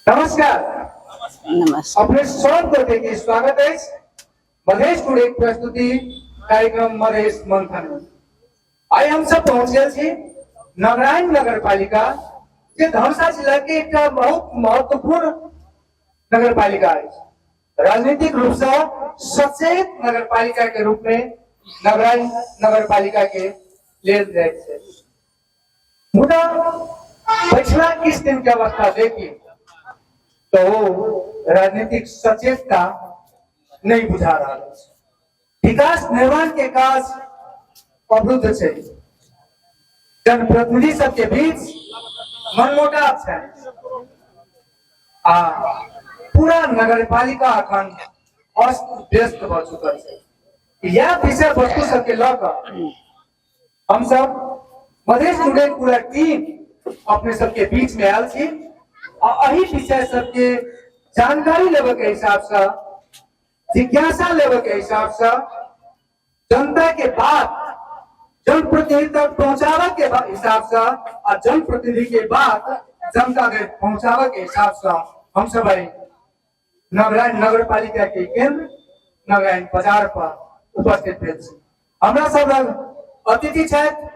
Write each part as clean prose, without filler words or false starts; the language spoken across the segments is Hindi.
नमस्कार। नमस्कार। अपने सब को देखिए स्वागत है मधेश टुडे प्रस्तुति कार्यक्रम मधेश मंथन। आई हम सब पहुंच गए छी नगरायन नगर पालिका जे धनुषा जिला के एक बहुत महत्वपूर्ण नगर पालिका है। राजनीतिक रूप से सचेत नगर पालिका के रूप में नगरायन नगर पालिका के लेल जाए छे। मुदा पिछला किस दिन की अवस्था देखिए तो राजनीतिक सचेतता नहीं बुझा रहा है। विकास निर्माण के काज अवरुद्ध है। जनप्रतिनिधि सबके बीच मनमुटाव है। पूरा नगर पालिका अखन अस्त व्यस्त भ चुकल है। यह विषय वस्तु सबके लकर हम सब मधेश टुडे पूरा टीम अपने सबके बीच में आयल छी और अही विषय सबके जानकारी लेवे के हिसाब से जिज्ञासा लेवे के हिसाब से जनता के बात जनप्रतिनिधि तक पहुंचावे के हिसाब से और जनप्रतिनिधि के बात जनता तक पहुंचावे के हिसाब से हम सब नगरायन नगर पालिका के केंद्र नगरायन बाजार पर उपस्थित भेल छी। हमरा सब अतिथि छथि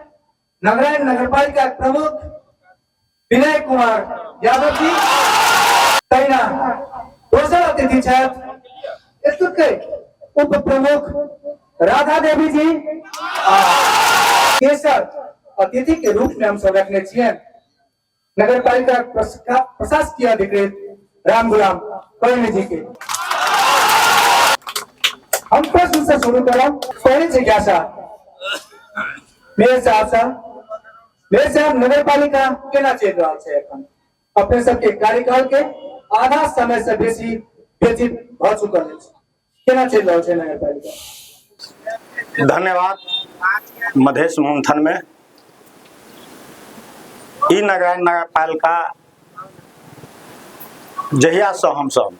नगरायन नगर पालिका प्रमुख विनय कुमार यादव जी। तैना दोसर अतिथि छथि उप प्रमुख राधा देवी जी। तेसर अतिथि के रूप में हम सब रखने छिए नगर पालिका प्रशासकीय अधिकृत राम गुलाम कर्णी जी के। हम प्रश्न से शुरू करब। पहली जिज्ञासा मेयर साहब नगर पालिका केना चल रहा है एखन अपने सबके कार्यकाल के आधा समय से बेसी व्यतीत भ चुकल है। केना चल रहा है नगर पालिका? धन्यवाद। मधेश मंथन में ई नगरायन नगर पालिका जहिया से हम सब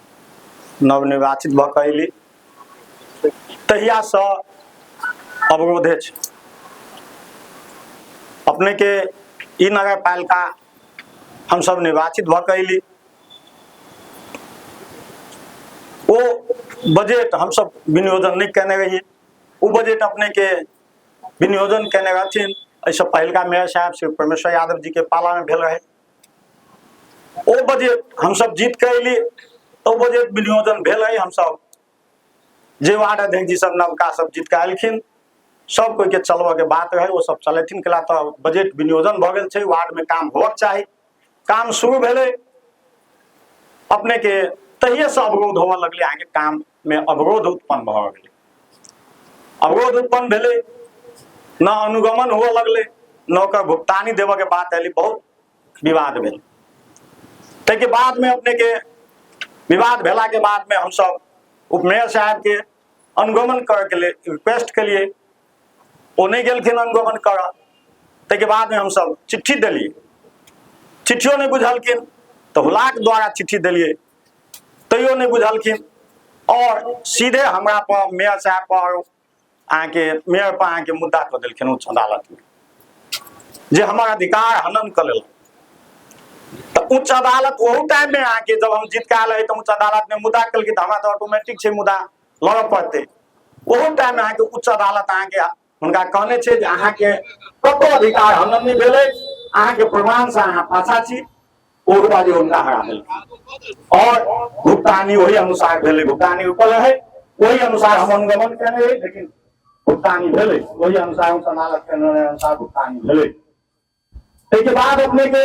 नवनिर्वाचित भ कइली तहिया से अवरोधे छै। अपने के ई नगर पालिका हम सब निर्वाचित भ कइली वो बजट हम सब विनियोजन नहीं करने रहिए। वो बजट अपने के विनियोजन करने रहथिन ऐसे पहलका मेयर साहब श्री परमेश्वर यादव जी के पाला में भेल रहे। वो बजट हम सब जीत के अली तो बजट विनियोजन भेल रहे। हम सब जे वार्ड अध्यक्ष जी सब नवका सब जीत के आलखिन सब कोई के चलबा के बात रहे वो सब चलेथिन केला तो बजट विनियोजन भ गेल छै। वार्ड में काम होक चाही। काम शुरू भेले अपने के तहिए से अवरोध होवे लगले। आगे काम में अवरोध उत्पन्न भ गेले। अवरोध उत्पन्न भेले न अनुगमन हुए लगले न ओकर भुगतानी देवे के बात आली। बहुत विवाद भेल। ते के बाद में अपने के विवाद भेला के बाद में हम सब उपमेयर साहब के अनुगमन करे के लिए रिक्वेस्ट के लिए वो नहीं गेलखिन अनुगमन कर। ते के बाद में हम सब चिट्ठी दिलिए। चिट्ठियों नहीं बुझलखिन तो हुलाक द्वारा चिट्ठी दिलिए तैयो नहीं बुझलखिन और सीधे हमरा पर मेयर साहब पर आके मेयर पर आके मुद्दा कर दिलखिन उच्च अदालत में जे हमारा अधिकार हनन कर लेल। तो उच्च अदालत वही टाइम में आके जब हम जीत के आल तो उच्च अदालत में मुद्दा कल तो हमारा तो ऑटोमेटिक से मुद्दा लड़ पड़ते। वही टाइम में आके उच्च अदालत आके उनका कहने छे जे अहाँ के कतो अधिकार हनन नहीं भेले। अहाँ के प्रमाण से अहाँ पाछा छी। ओर बाजे उनका हरा दिल और भुगतानी वही अनुसार भेले। भुगतानी ऊपर रहे वही अनुसार हम अनुगमन करने रहे लेकिन भुगतानी भेले वही अनुसार उच्च अदालत के निर्णय अनुसार भुगतानी भेले। के बाद अपने के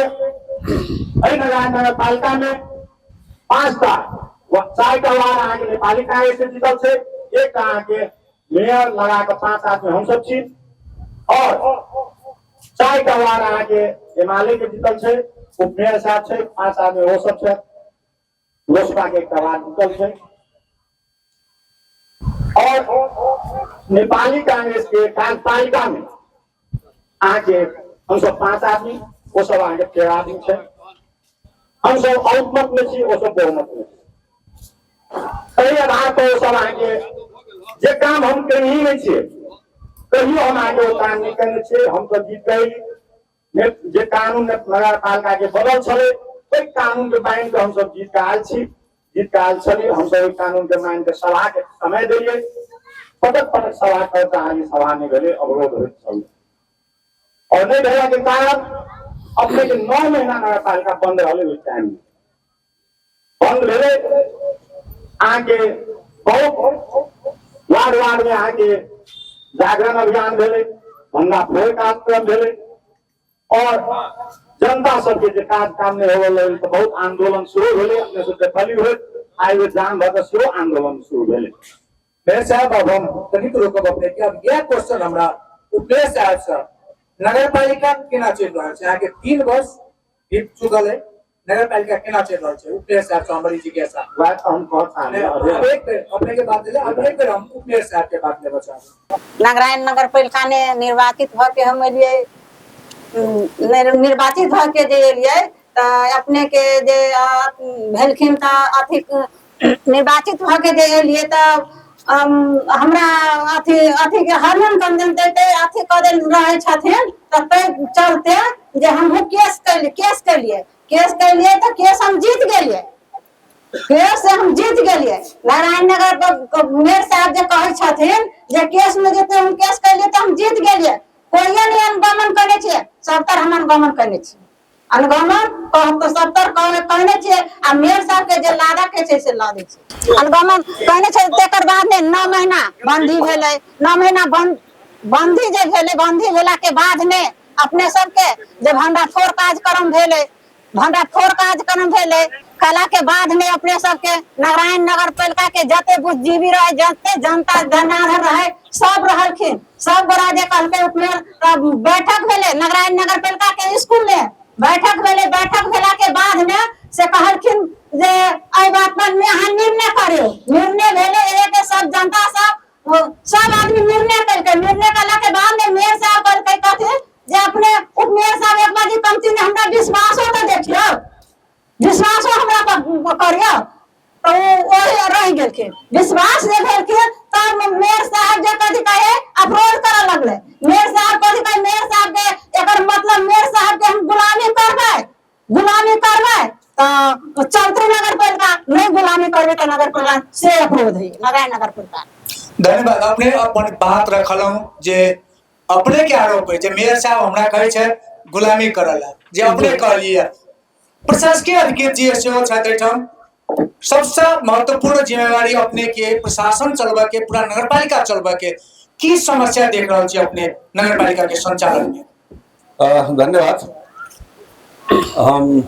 नगरायन नगर पालिका में 5टा 4टा वार्ड अहाँ के पालिका से जीतल छे। एक अहाँ के मेयर लगा के 5 आदमी हम सब छी और 4टा वार्ड अहाँ के एमएलए के जीतल छे। उपमेयर साहब छे 5 आदमी वो सब छे। लोसपा के एक वार्ड जीतल छे और नेपाली कांग्रेस के कार्यपालिका में अहाँ के हम सब 5 आदमी वो सब आगे 13 आदमी छे। हम सब अल्पमत में छी वो सब बहुमत में। कई आधार पर वो सब आगे जे काम हम कर ही नहीं छे कहियो हम आगे वो काम नहीं करने छे। हम सब जीत गए जे कानून नगर पालिका के बनल छले ओहि कानून के माइन के हम सब जीत के आयल छी, जीत के आयल छली। हम सब ओहि कानून के माइन के सभा के समय देलिए, पटक पटक सभा कर कहानी सभा नहीं भेले, अवरोध होइत छल और नहीं भेला के कारण अपने के 9 महीना नगर पालिका बंद रहले। उस टाइम में बंद भेले, आके बहुत वार्ड वार्ड में आके जागरण अभियान भेले, भंडाफोड़ कार्यक्रम भेले और जनता सबके जे काज काम नहीं होवल तो बहुत आंदोलन शुरू भेले। अपने सब देखली होय आइ वे जान भर शुरू आंदोलन शुरू भेले। मेयर साहब अब हम तनिक रोकब अपने के। अब यह क्वेश्चन हमरा उपदेश साहब सर, नगर पालिका केना चल रहल छै? आगे 3 वर्ष बीत चुकल है, नगर पालिका केना चल रहल छै? उपदेश साहब से हमारी जिज्ञासा बात हम कहत आने एक बेर अपने के बात ले, अब एक बेर हम उपदेश साहब के बात ले बचा। नारायण नगर पालिका ने निर्वाचित भ के हम एलिए, निर्वाचित भ के जे एलिए त अपने के जे भेलखिन त अथी निर्वाचित भ के जे एलिए त हमरा अथी अथी के हरमन कंदन देते अथी क देल रहे छथिन त चलते जे हम केस कैलिए त केस हम जीत गेलिए। केस से हम जीत गेलिए। नारायण नगर मेयर साहब जे कहै छथिन जे केस में जेते हम केस कैलिए त हम जीत गेलिए। कोई नहीं अनुगमन करने छे, सब तर हम अनुगमन करने छे। अनुगमन कह तो सब तर कहने छे आ मेयर साहब के जे लादा के छे से ला दे छे। अनुगमन कहने छे तेकर बाद ने 9 महीना बंदी भेले। 9 महीना बंदी जे भेले, बंदी भेला के बाद में अपने सब के जे भंडाफोड़ कार्यक्रम भेले, भंडाफोड़ कार्यक्रम भेले कला के बाद में अपने सब के नारायण नगर पालिका के जते बुद्धिजीवी रहे, जते जनता जनार्दन रहे सब रहलखिन। सब गोरा जे कहलके उपमेयर बैठक भेले नारायण नगर पालिका के स्कूल में बैठक भेले। बैठक भेला के बाद में से कहलखिन जे एहि बात पर में अहाँ निर्णय करियो। निर्णय भेले एक सब जनता सब आदमी निर्णय करके, निर्णय करला के बाद में मेयर साहब कहलके कथि जे अपने उपमेयर साहब एक बार कमती ने हमरा विश्वासो तो देखियो, विश्वासो हमरा पर करियो। तो वो रह गेलखिन। विश्वास जे भेलखिन तब मेयर साहब जे कथि कहे अप्रोच करे लगले। मेयर साहब कथि कहे, मेयर साहब के एकर मतलब मेयर साहब के हम गुलामी करबै तो चलते नगर पालिका नहीं गुलामी करबे तो नगर पालिका से अप्रोच है नारायण नगर पालिका। धन्यवाद। अपने अपन बात रखलौ जे अपने के आरोप है जे मेयर साहब हमरा कहे छे गुलामी करला, जे अपने कहलिए प्रशासकीय अधिकारी जी सेहो छथि। सबसे महत्वपूर्ण जिम्मेवारी अपने के प्रशासन चलबा के, पूरा नगरपालिका चलबा के की समस्या देख रहा छे अपने नगरपालिका के संचालन में? धन्यवाद। हम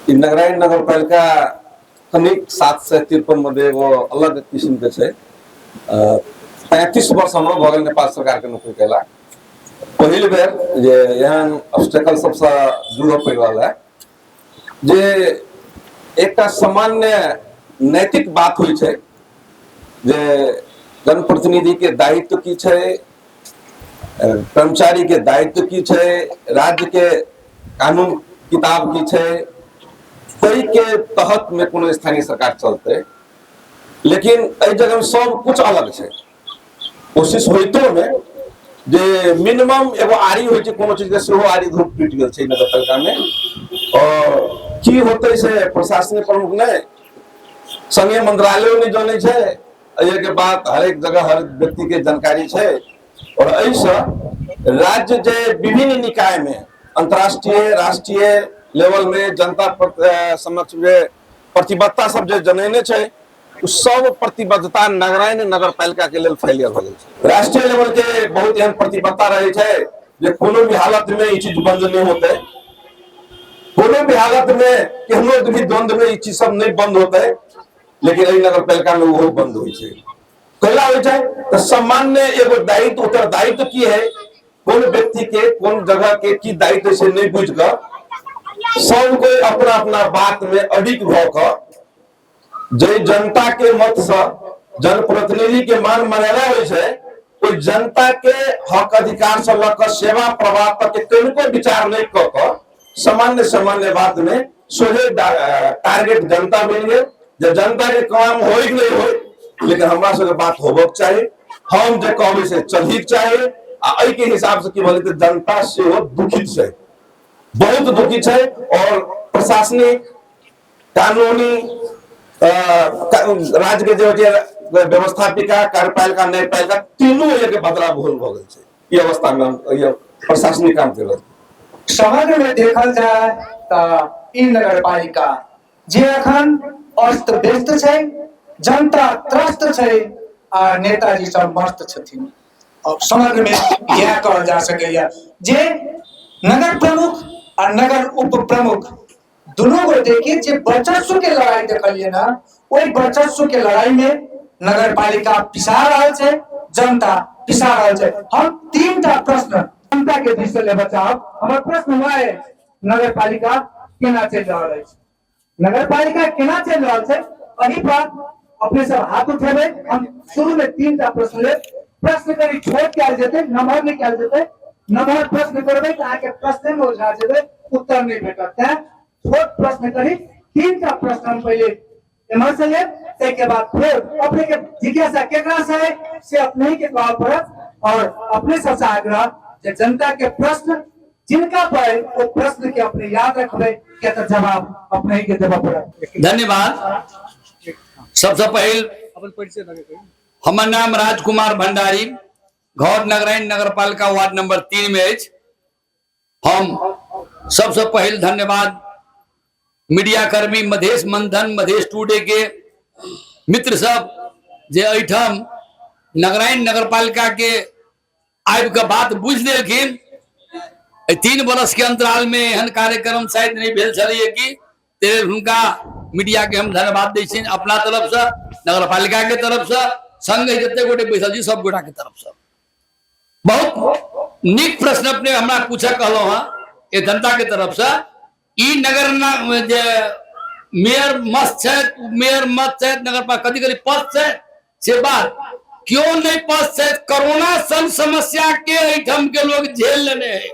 नारायण नगर पालिका कनिक 753 मध्ये एगो अलग किस्म के छे। 35 वर्ष हम भगल नेपाल सरकार के नौकरी केला। पहली बेर जे यहाँ ऑब्स्टेकल सबसे जुड़ो पड़ल है जे एक सामान्य नैतिक बात हुई है जे जनप्रतिनिधि के दायित्व की छे, कर्मचारी के दायित्व की छे, राज्य के कानून किताब की छे, कई के तहत में कोनो स्थानीय सरकार चलते। लेकिन एहि जगह में सब कुछ अलग छे। कोशिश होइतो में जे मिनिमम एगो आरी होइ छे, कोनो चीज के सेहो आरी धूप टूट गेल छे नगर पालिका में। और की होते से प्रशासनिक प्रमुख ने संघीय मंत्रालय ने जाने छे, ये के बात हर एक जगह हर व्यक्ति के जानकारी छे। और ऐसा राज्य जे विभिन्न निकाय में अंतर्राष्ट्रीय राष्ट्रीय लेवल में जनता समक्ष जे प्रतिबद्धता सब जे जनेने छे, सब प्रतिबद्धता नारायण नगर पालिका के लेल फेलियर हो गई। राष्ट्रीय लेवल के बहुत एहन प्रतिबद्धता रहे छे जे कोनो भी हालत में ये चीज बंद नहीं होते, कोनो भी हालत में केहनो भी द्वंद्व में ये चीज सब नहीं बंद होते। लेकिन एहि नगर पालिका में वो बंद हुई छे। कहला हो जाए तो सामान्य एगो दायित्व उत्तरदायित्व की है, कौन व्यक्ति के कौन जगह के की दायित्व से नहीं बुझ कर सब कोई अपना अपना बात में अडिग भक जे जनता के मत से जनप्रतिनिधि के मान मर्यादा हो छे, कोई जनता के हक अधिकार से लेकर सेवा प्रवाह तक के कनिको विचार नहीं कर सामान्य बात में सोहे टारगेट जनता बन गए। जब जनता के काम हो नहीं हो, लेकिन हमरा से बात होबक चाहिए, हम जो कहबे से चलही चाहिए। आ के हिसाब से की बोले तो जनता से वो दुखित है, बहुत दुखित है। और प्रशासनिक कानूनी राज्य के जो व्यवस्थापिका कार्यपालिका न्यायपालिका तीनों एक बदलाव होल भ गेल छै ई अवस्था में ये प्रशासनिक काम के समग्र में देखल जाए तो ई नगरपालिका जे अखन अस्त व्यस्त छै, जनता त्रस्त छै आ नेताजी सब मस्त छथिन। और समग्र में यह कहल जा सकैया जे नगर प्रमुख और नगर उप प्रमुख दोनों को देखिए जे वर्चस्व के लड़ाई देखलिए ना, वही वर्चस्व के लड़ाई में नगर पालिका पिसा रहा है, जनता पिसा रहा है। हम तीनटा प्रश्न जनता के दिश से ले बचाव हमारे प्रश्न हुआ है नगर पालिका केना चल रहा है, नगर पालिका केना चल रहा है, अही पर अपने सब हाथ उठेबे। हम शुरू में तीनटा प्रश्न ले, प्रश्न करी छोट क्या जेते, नंबर नहीं क्या जेते, नंबर प्रश्न करबे त आके प्रश्न में उलझा जेबे, उत्तर नहीं भेटत है। छोट प्रश्न करी, तीनटा प्रश्न हम पहले एमर से ले, के बाद फिर अपने के जिज्ञासा केकरा से है से अपने ही के कहल पड़त और अपने सबसे आग्रह जे जनता के प्रश्न जिनका पर वो प्रश्न के अपने याद रखबे के तो जवाब अपने ही के देबा पड़त। धन्यवाद। सबसे पहले हमर नाम राजकुमार भंडारी, घर नगरायन नगर पालिका वार्ड नंबर 3 में अछि। हम सबसे पहले धन्यवाद मीडिया कर्मी मधेश मंथन मधेश टुडे के मित्र सब जे एठम नगरायन नगर पालिका के आबि के बात बुझ लेलखिन। 3 वर्ष के अंतराल में एहन कार्यक्रम शायद नहीं भेल छलैया कि तेरे हुनका मीडिया के हम धन्यवाद दै छी अपना तरफ से, नगर पालिका के तरफ से, संगे जते गोटे बैसल छी सब गोटा के तरफ से। बहुत नीक प्रश्न अपने हमरा पूछे कहलो हां ए जनता के तरफ से। ई नगर जे मेयर मस्त है, मेयर मत है, नगर पालिका कदी कदी पद से बात क्यों नहीं पद से, कोरोना सन समस्या के एठम के लोग झेल लेने हैं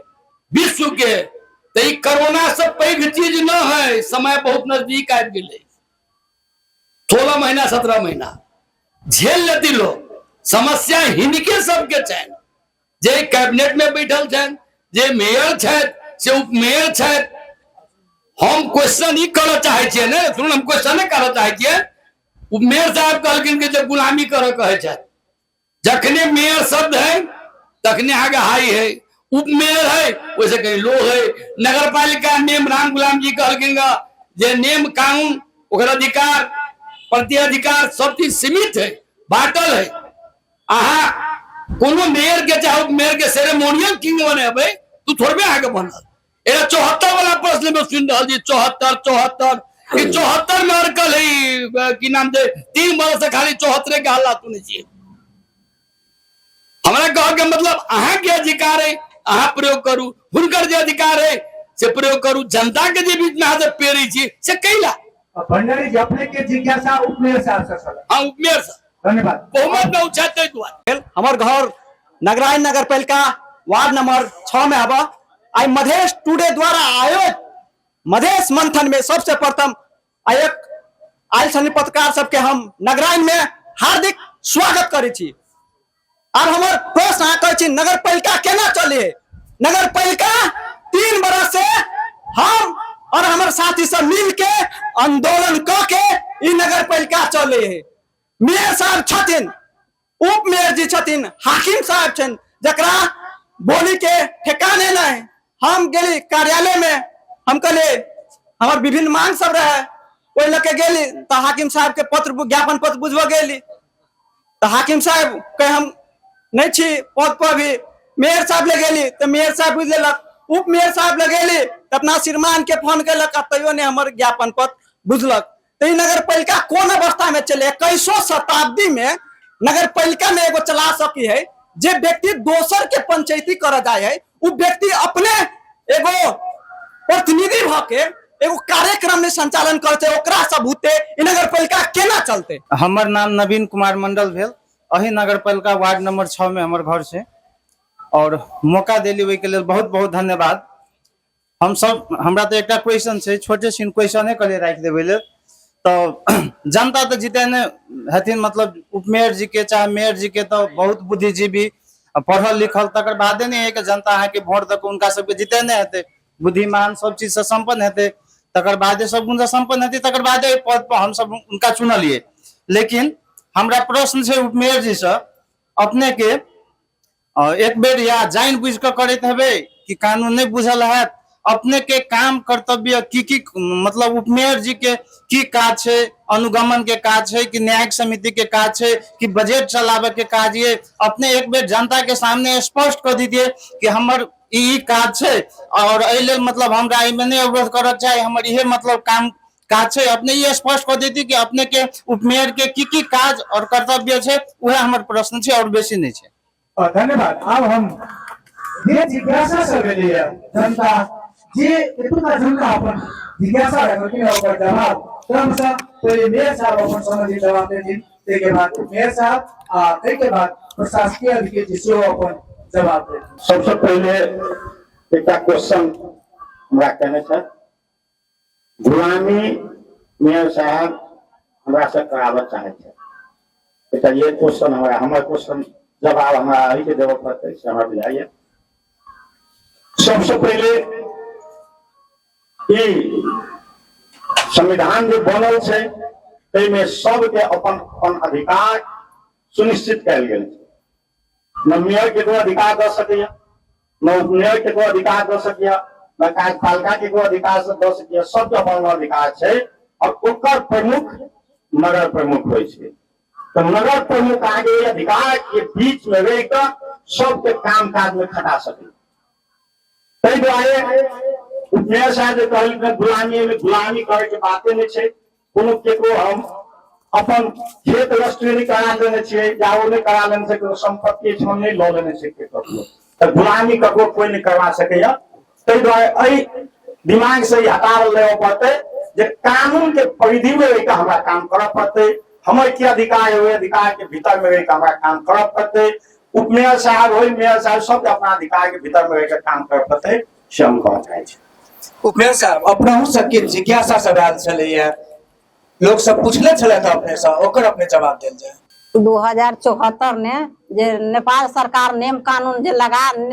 विश्व के, तो ई कोरोना से पैघ चीज न है। समय बहुत नजदीक आबि गेलै, 16 महीना 17 महीना झेल लेती लोग। समस्या हिनके सबके छनि जे कैबिनेट में बैठल छनि, जे मेयर छथि से उप मेयर छथि। हम क्वेश्चन ही करऽ चाहे छियै ने, सुन हम क्वेश्चन करऽ चाहे छियै। उप मेयर साहब कहलखिन कि जे गुलामी करऽ कहे छथि, जखने मेयर शब्द है तखने आगे हाई है, उप मेयर है वैसे कहीं लो है। नगर पालिका नेम राम गुलाम जी कहलखिन जे नेम कानून ओकर अधिकार प्रति अधिकार सब चीज सीमित है, बांटल है। अहाँ कोनो मेयर के चाहे उप मेयर के सेरेमोनियल किंग बनेबै तू थोड़बे आगे बनल। 74 वाला प्रश्न में सुन रहा जी 74 में अड़कल है की नाम दे 3 वर्ष से खाली 74 के हल्ला सुने छी। हमरा कह के मतलब अहाँ के अधिकार है अहाँ प्रयोग करू, हुनकर जे अधिकार है से प्रयोग करू। जनता के जे बीच में अहाँ पेरी छी से कैला भंडारी जी अपने के जिज्ञासा उपमेयर साहब से सर। हाँ उपमेयर साहब धन्यवाद। बहुमत में उछाते दुआ हमार घर नगरायन नगर पालिका वार्ड नंबर 6 में आवा। आई मधेश टुडे द्वारा आयोजित मधेश मंथन में सबसे प्रथम आयक आयल सनी पत्रकार सबके हम नगरायन में हार्दिक स्वागत करे छी। और हमार प्रश्न आकर छी नगर पालिका केना चले। नगर पालिका 3 बरस से हम और हमारे साथी सब मिल के आंदोलन करके ई नगर पालिका चले है। मेयर साहब छथिन, उप मेयर जी छथिन, हाकिम साहब छन, जकरा बोली के ठिकाने नहीं। हम गेली कार्यालय में, हम कहले हमार विभिन्न मांग सब रहे, ओइ लके गेली तो हाकिम साहब के पत्र ज्ञापन पत्र बुझवा गेली तो हाकिम साहब के हम नहीं छी पद पर भी। मेयर साहब ले गेली तो मेयर साहब बुझ लेलक, उप मेयर साहब ले गेली तो अपना श्रीमान के फोन केलक, तैयो ने हमर ज्ञापन पत्र बुझलक। तो ई नगर पालिका कौन अवस्था में चले। 21वीं शताब्दी में नगर पालिका में एगो चला सकी है जे व्यक्ति दोसर के पंचायती कर जाए है, वो व्यक्ति अपने एगो प्रतिनिधि भके एगो कार्यक्रम में संचालन करते, ओकरा सब होते ई नगर पालिका केना चलते। हमर नाम नवीन कुमार मंडल भेल, अही नगर पालिका वार्ड नंबर 6 में हमर घर से, और मौका देली ओहि के लिए बहुत बहुत धन्यवाद। हम सब हमरा तो एक क्वेश्चन से छोटे सिन क्वेश्चन करे राख देवे ले। तो जनता तो जितेने हथिन, मतलब उपमेयर जी के चाहे मेयर जी के तो बहुत बुद्धिजीवी पढ़ल लिखल, तकर बादे नहीं है कि जनता अहाँ के वोट दे उनका सबके जितेने हेते, बुद्धिमान सब चीज से संपन्न हेते। तकर बाद सब गुण संपन्न हेतै तकर बाद पद पर हम सब उनका चुनलिए। लेकिन हमरा प्रश्न छै उपमेयर जी से, अपने के एक बेर या जान बुझ के करैत हेबै कि कानून नहीं बुझल है, अपने के काम कर्तव्य की मतलब उपमेयर जी के की काज है, अनुगमन के काज है कि न्यायिक समिति के काज है कि बजट चलावे के काज है, अपने एक बेर जनता के सामने स्पष्ट कर दीजिए कि हमर ई काज है और एहि लेल मतलब हमरा एहिमे नहीं अवरोध करऽ चाही, हमर इहे मतलब काम काज है। अपने ये स्पष्ट कर देती कि अपने के उपमेयर के की काज और कर्तव्य है, वह हमर प्रश्न है और बेसी नहीं है। धन्यवाद। अब हम ये जिज्ञासा से लिए जनता जे इतना जनता अपन जिज्ञासा रखती है और जवाब क्रमशः पहले मेयर साहब अपन समझ जवाब देती, के बाद मेयर साहब और के बाद प्रशासकीय अधिकारी से अपन जवाब देती। सबसे पहले एक क्वेश्चन हमरा कहने छै, गुलामी मेयर साहब हमरा से कराबऽ चाहे छै, एकटा ये क्वेश्चन हमरा, हमर क्वेश्चन जवाब हमरा अही के देबऽ पड़तै से हमरा बुझाइए। सबसे पहले ई संविधान जो बनल छै ताहिमे सबके अपन अपन अधिकार सुनिश्चित कयल गेल छै। न मेयर के कोई अधिकार दऽ सकैया, न उपमेयर के कोई अधिकार दऽ सकैया, न कार्यपालिका के कोई अधिकार से दऽ सकैया, सबके अपन अधिकार छै और ओकर प्रमुख नगर प्रमुख होइ छै। तो नगर प्रमुख आगे अधिकार के बीच में रह कर सबके काम काज में खटा सके। ताहि दुआरे उपमेयर साहब जे कहल गुलामी करे के बाते नहीं छै, कोनो केकरो हम अपन खेत रजिस्ट्री नहीं करा देने छियै या वो नहीं करा लेने से संपत्ति हम नहीं लऽ लेने छै केकरो, तो गुलामी ककरो कोई नहीं करवा सकैया। ताहि दुआरे एहि दिमाग से हटावल लेबऽ पड़तै जे कानून के परिधि में रह हमरा काम करऽ पड़तै, हमर की अधिकार है अधिकार के भीतर में रह हमरा काम करऽ पड़तै। उपमेयर साहब हो मेयर साहब सबके अपना अधिकार के भीतर में रह काम करऽ पड़तै से हम कहऽ चाहै छी। उपमेयर साहब अपना सबके जिज्ञासा सवाल छलैया, लोग सब पूछले छले था अपने से, ओकर अपने जवाब देल जाए। 2074 ने जे नेपाल सरकार नेम कानून जे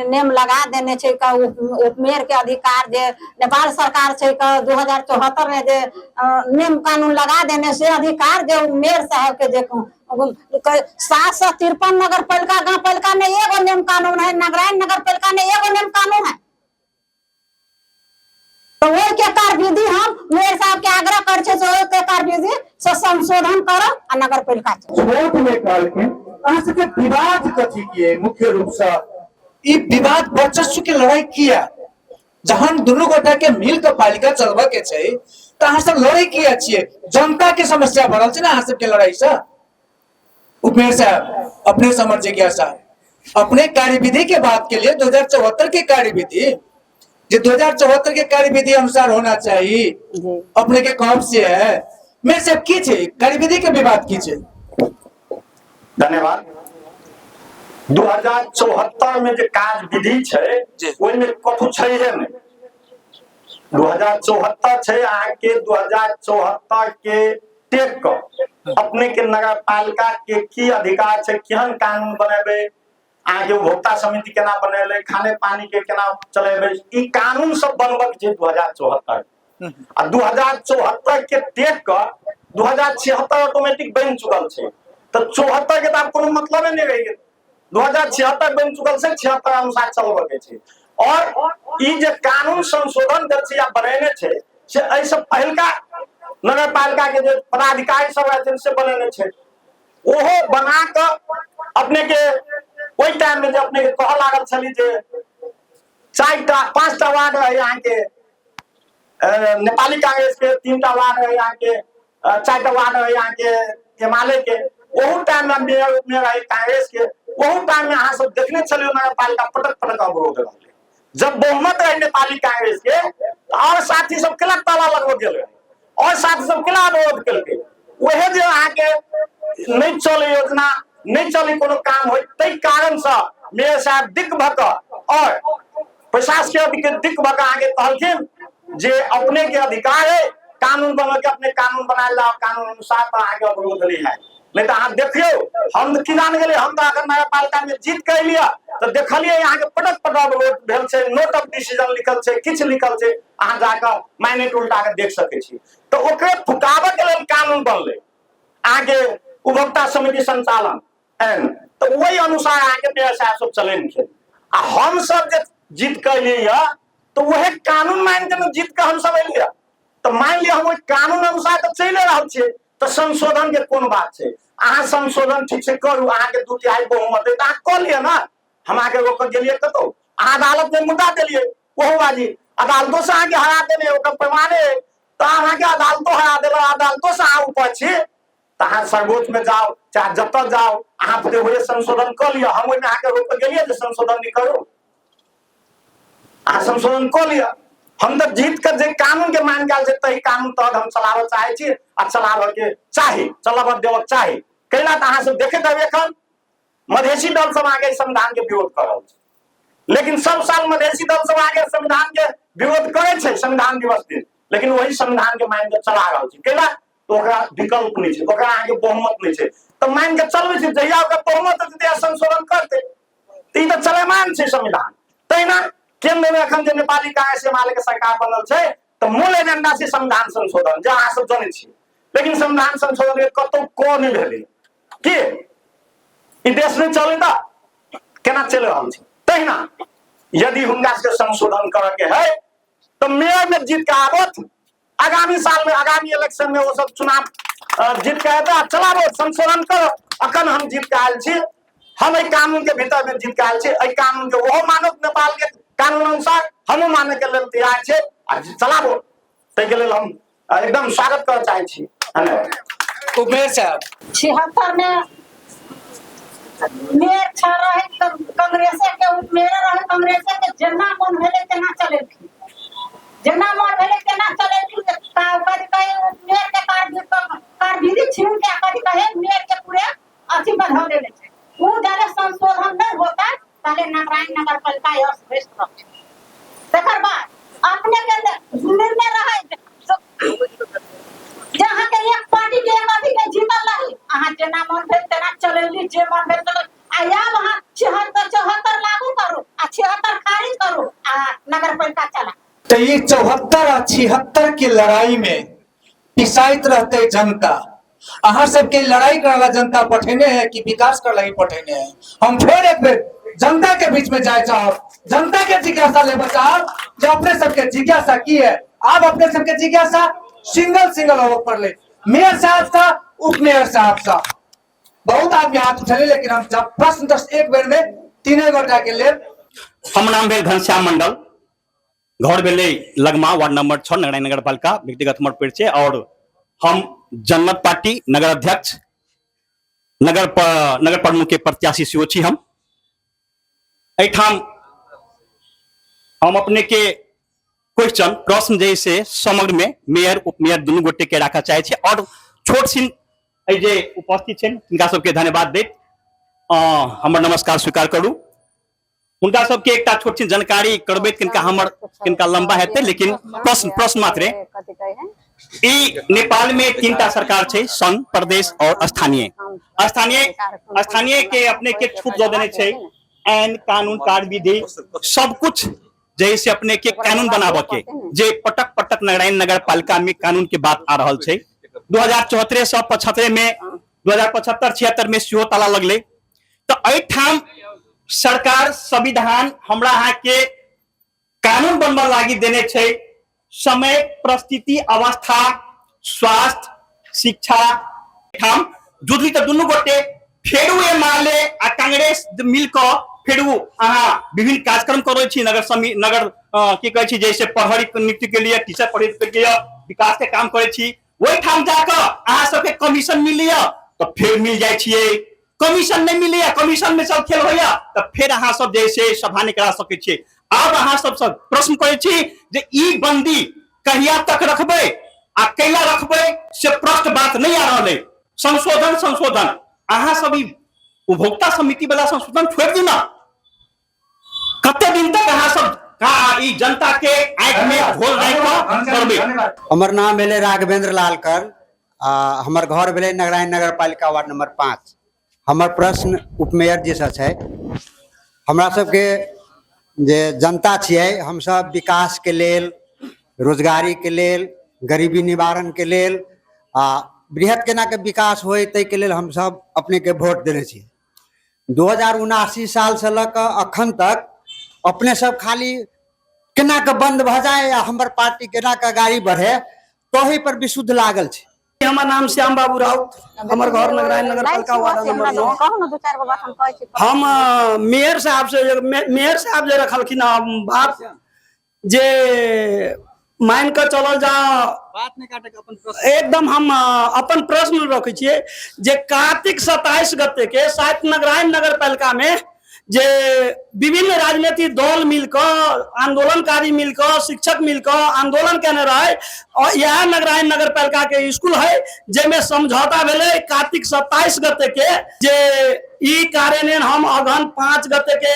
नेम लगा देने छै का उपमेयर के अधिकार जे नेपाल सरकार छै का 2074 ने जे नेम कानून लगा देने से अधिकार जे मेयर साहब के जे 753 नगर पालिका गांव पालिका में एगो नेम कानून है, नगरायन नगर पालिका में एगो नेम कानून है। तो वो के कार्यविधि हम मेयर साहब के आग्रह कर छे सो के कार्यविधि से संशोधन करो आ नगर पालिका छोट में काल के अहाँ सबके विवाद कथी किए, मुख्य रूप से ई विवाद वर्चस्व के लड़ाई किया, जहां दोनों गोटा के मिल के पालिका चलबा के छै त अहाँ सब लड़ाई किया छिए, जनता के समस्या बढ़ल छै ना अहाँ सबके लड़ाई से। उपमेयर साहब अपने समझ जिज्ञासा, अपने कार्यविधि के बात के लिए 2074 के कार्यविधि जो 2074 के कार्यविधि अनुसार होना चाहिए, अपने के कौन से है मैं सब की छे कार्यविधि के विवाद की छे। धन्यवाद। 2074 में जो कार्य विधि छै ओहिमे कथु छै है ने 2074 छै अहाँ के 2074 के टेक अपने के नगर पालिका के की अधिकार छै, केहन कानून बनेबे, आगे उपभोक्ता समिति केना बनेले, खाने पानी के केना चलेबे, ई कानून सब बनबक छै 2074 आ 2074 के टेक क 2076 ऑटोमेटिक बन चुकल छै, तो 74 के तो कोनो मतलब नहीं रह गेल। 2076 बन चुकल छै, 76 अनुसार चलबे के छै। और ई जे कानून संशोधन कर छै या बनेने छै से एहि से पहिलका नगर पालिका के जे पदाधिकारी सब रहथिन से बनेने छै, ओहो बना के अपने के ओई टाइम में जे अपने के कह लागल छली जे 4टा 5टा वार्ड है यहाँ के नेपाली कांग्रेस के, 3टा वार्ड है यहाँ के, 4टा वार्ड है यहाँ के एमाले के, ओहू टाइम में मेयर रहे कांग्रेस के, ओहू टाइम में अहाँ सब देखने छलियो नगर पालिका पटक पटक अवरोध रहले। जब बहुमत रहे नेपाली कांग्रेस के और साथी सब केला ताला लगबो गेल और साथी सब केला अवरोध केलके, ओहे जे अहाँ के नहीं चले योजना नहीं चले कोनो काम हो, तै कारण से मेयर साहब दिक भक और प्रशासकीय दिक भक आगे कहलखिन जे अपने के अधिकार है कानून बना के अपने कानून बना ला, कानून अनुसार तो आगे अवरोध नहीं है। नहीं तो अहाँ देखियो हम तो किसान गेले हम तो अगर नगर पालिका में जीत के लिया तो देखलिए यहाँ के पटक पटक वोट भेल छै, नोट ऑफ डिसीजन लिखल छै, किछ लिखल छै, अहाँ जाकर माइनेट उल्टा के देख सकै छी। तो ओकरे फुकाबे के लेल कानून बनले आगे उपभोक्ता समिति संचालन तो वही अनुसार आगे मेयर साहब सब चलेंगे। आ हम सब जे जीत के लिए तो वही कानून मान के जीत के हम सब एलिए तो मान लिया हम कानून अनुसार तो चले रह छे तो संशोधन के कोन बात है। अहाँ संशोधन ठीक से करू, अहाँ के 2/3 बहुमत है तो अहाँ कह लिया ना। हम आगे रोक गेलिए कतो अहाँ अदालत में मुद्दा देलिए ओहो बाजी अदालतों से आगे हरा देने ओकर पैमाने तो अहाँ के अदालतों हरा देला, अदालतों से अहाँ ऊपर छी तो अहाँ सर्वोच्च में जाओ चाहे जब तक जाओ अहाँ पे हुए संशोधन कर लिया। हम ओइमे आके रोक गेलिए जे संशोधन नहीं करू, अहाँ संशोधन कर लिया। हम तो जीत कर जे कानून के मान गेल छै तही कानून तहत हम चलाबे चाहे छी आ चलाबे के चाही, चलाबे देबे चाही। कैला त अहाँ सब देखे तब एखन मधेसी दल सब आगे संविधान के विरोध कर रहल छै, लेकिन सब साल मधेसी दल सब आगे संविधान के विरोध करे छै संविधान दिवस दिन, लेकिन वही संविधान के मान के चला रहल छै। कैला तो ओकरा विकल्प नहीं छै, ओकरा आगे बहुमत नहीं छै तो मान के चलबे छै। जहिया ओकरा बहुमत देते संशोधन करते तो ई तो चलेमान छै संविधान। तैना केंद्र में अखन जे नेपाली कांग्रेस एमाले के सरकार बनल छै तो मूल एजेंडा छै संविधान संशोधन जे अहाँ सब जानै छी, लेकिन संविधान संशोधन के कतौ को नहीं भेलै कि ई देश में चले त केना चल रहल छै। तहिना यदि हुनका से संशोधन करे के है तो मेयर में जीत के आबत आगामी साल में आगामी इलेक्शन में वो सब चुनाव जीत के आबत चलाबो संशोधन करो। अखन हम जीत के आयल छी, हम एहि कानून के भीतर में जीत के आयल छी, एहि कानून के ओहो मानव नेपाल के कानून अनुसार हम माने के लेल तैयार छे आ चलाबो तै के लेल हम एकदम स्वागत करय चाहै छी। उमेर साहब 76 में मेयर छ रहे कांग्रेस के मेयर रहे कांग्रेस के जेना मन भेले तेना चलेलखिन, जेना मन भेले तेना चलेलखिन। कभी कहे मेयर के कार्य छीन के कभी कहे मेयर के पूरे अथी बढ़ा देले छै। वो जाने संशोधन नहीं होता ताले नारायण नगर पालिका अस्त व्यस्त रहे। तकर बाद अपने के निर्णय रहे जहाँ के एक पार्टी के एक अभी के जीतल रही अहाँ जेना मन भेल तेना चलेली, जे मन भेल तेना आया वहाँ 74 लागू करू आ 76 खारिज करू आ नगर पालिका चला। तो ये 74 और 76 की लड़ाई में पिसाइत रहते जनता। अहाँ सबके लड़ाई करला जनता पठेने है कि विकास करला ही पठेने है। हम फिर एक बेर जनता के बीच में जाए चाहब, जनता के जिज्ञासा ले बचाओ जो अपने सबके जिज्ञासा की है। आप अपने सबके जिज्ञासा सिंगल होकर पढ़ ले। मेयर साहब सा उप मेयर साहब सा बहुत आदमी हाथ उठे, लेकिन हम जब प्रश्न 10 एक बेर में 3 गोटा के लिए। हम नाम भेल घनश्याम मंडल, घर भेले लगमा, वार्ड नंबर 6 नारायण नगर पालिका, व्यक्तिगत हमर परिचय। और हम जनमत पार्टी नगर अध्यक्ष नगर प्रमुख के प्रत्याशी सेहो छी। हम एठाम हम अपने के क्वेश्चन प्रश्न जैसे समग्र में मेयर उप मेयर दुनू गोटे के राखा चाहे छे और छोट सिन जे उपस्थित छे तिनका सबके धन्यवाद देत हमर नमस्कार स्वीकार करू। उनका सबके एकटा छोट सिन जानकारी करबे किनका लंबा हेतै, लेकिन प्रश्न मात्र। ई नेपाल में 3टा सरकार छे, संघ, प्रदेश और स्थानीय। स्थानीय के अपने के छूट दे देने छे, आइन कानून कार्यविधि सब कुछ जैसे अपने के कानून बनाबे के जे पटक पटक नारायण नगर पालिका में कानून के बात आ रहल छे। 2074 से 75 में 2075-76 में सेहो ताला लगले। तो एठाम सरकार संविधान हमरा यहाँ के कानून बनबा लागी देने छे। समय, परिस्थिति, अवस्था, स्वास्थ्य, शिक्षा ठाम जुदली तो दुनू गोटे फेरू एमाले आ कांग्रेस मिलकर फेरू अहाँ विभिन्न कार्यक्रम करै छी। नगर की कहै छी जैसे प्रहरी नियुक्ति के लिए, टीचर पढ़े के लिए विकास के काम करे छी। वही ठाम जाकर अहाँ सबके कमीशन मिलिया तो फिर मिल जाए छिए, कमीशन नहीं मिलिया कमीशन में सब खेल होया तो फिर अहाँ सब जैसे सभा नहीं करा सके छी। अब अहाँ सब प्रश्न करे छी जे ई बंदी कहिया तक रखबे आ कैला रखबे से प्रश्न बात नहीं आ रहले। संशोधन अहाँ सब उपभोक्ता समिति वाला संशोधन छोड़ दी ना, कते दिन तक अहाँ सब ई जनता के आंख में घोल करबे। हमर नाम भेले राघवेंद्र लालकर, हमर घर भेलै नगरायन नगर पालिका वार्ड नंबर 5। हमर प्रश्न उपमेयर जी से छै। हमरा सबके जे जनता छियै, हमसब विकास के लेल, रोजगारी के लेल, गरीबी निवारण के लेल बृहत केना के विकास होय ताहि के लेल हमसब अपने के वोट देने छी। 2079 साल से लऽ कऽ अखन तक अपने सब खाली केना के बंद भ जाए या हमर पार्टी केना के आगाड़ी बढ़े तही पर विशुद्ध लागल छै। हमर नाम श्याम बाबू राउत, हमर घर नगरायन नगर पालिका वार्ड नंबर 9। कहू ने दो चार गो बात हम कहै छी। हम मेयर साहब जे रखलखिन बात जे मान के चलल जा बात नहीं काटे के अपन प्रश्न एकदम हम अपन प्रश्न रखे छिए जे कार्तिक 27 गते के शायद नगरायन नगर पालिका में जे विभिन्न राजनीतिक दल मिलकर, आंदोलनकारी मिलकर, शिक्षक मिलकर आंदोलन केने रहे और यह नगरायन नगर पालिका के स्कूल है जेमे समझौता भेले कार्तिक 27 गते के जे ई कार्यान्वयन हम अगहन 5 गते के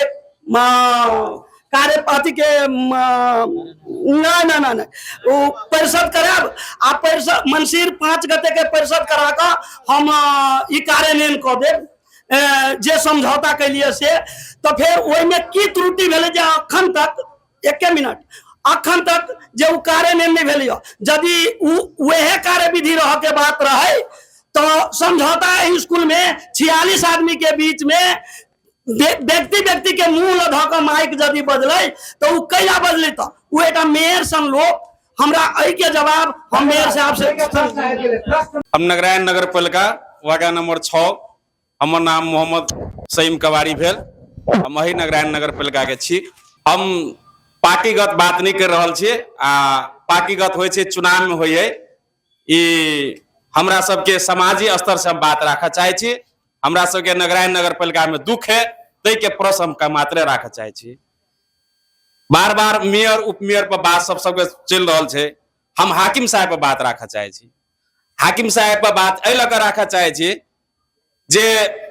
कार्यपाती के नहीं वो परिषद कराब आ परिषद मंसिर 5 गते के परिषद करा कर हम ई कार्यान्वयन कर देब जे समझौता के लिए से। तो फिर वही में की त्रुटि भेले जे अखन तक एक मिनट अखन तक जे उ कार्यान्वयन नहीं भेले। यदि वह कार्य विधि रह के बात रहे तो समझौता स्कूल में 46 आदमी के बीच में व्यक्ति के मुंह लधा के माइक यदि बजले तो उ कैला बजले तो वो एक मेयर सन लोग हमरा एहि के जवाब हम मेयर साहब से। हम नगरायन नगर पालिका वार्ड नंबर 6, हमर नाम मोहम्मद सईम कवारी भेल। हम अही नगरायन नगर पालिका के छी। हम पार्टीगत बात नहीं कर रहल छी। पार्टीगत होय छै चुनाव में होय ई हमरा सबके समाजी स्तर से हम बात रखा चाहे छी। हमरा सबके नगरायन नगर पालिका में दुख है तै के प्रश्न हम का मात्रे रखा चाहे छी। बार बार मेयर उपमेयर पर बात सबके चल रहल छै। हम हाकिम साहब पर बात रखा चाहे छी। हाकिम साहब पर बात एहि लऽ रखा चाहे छी जे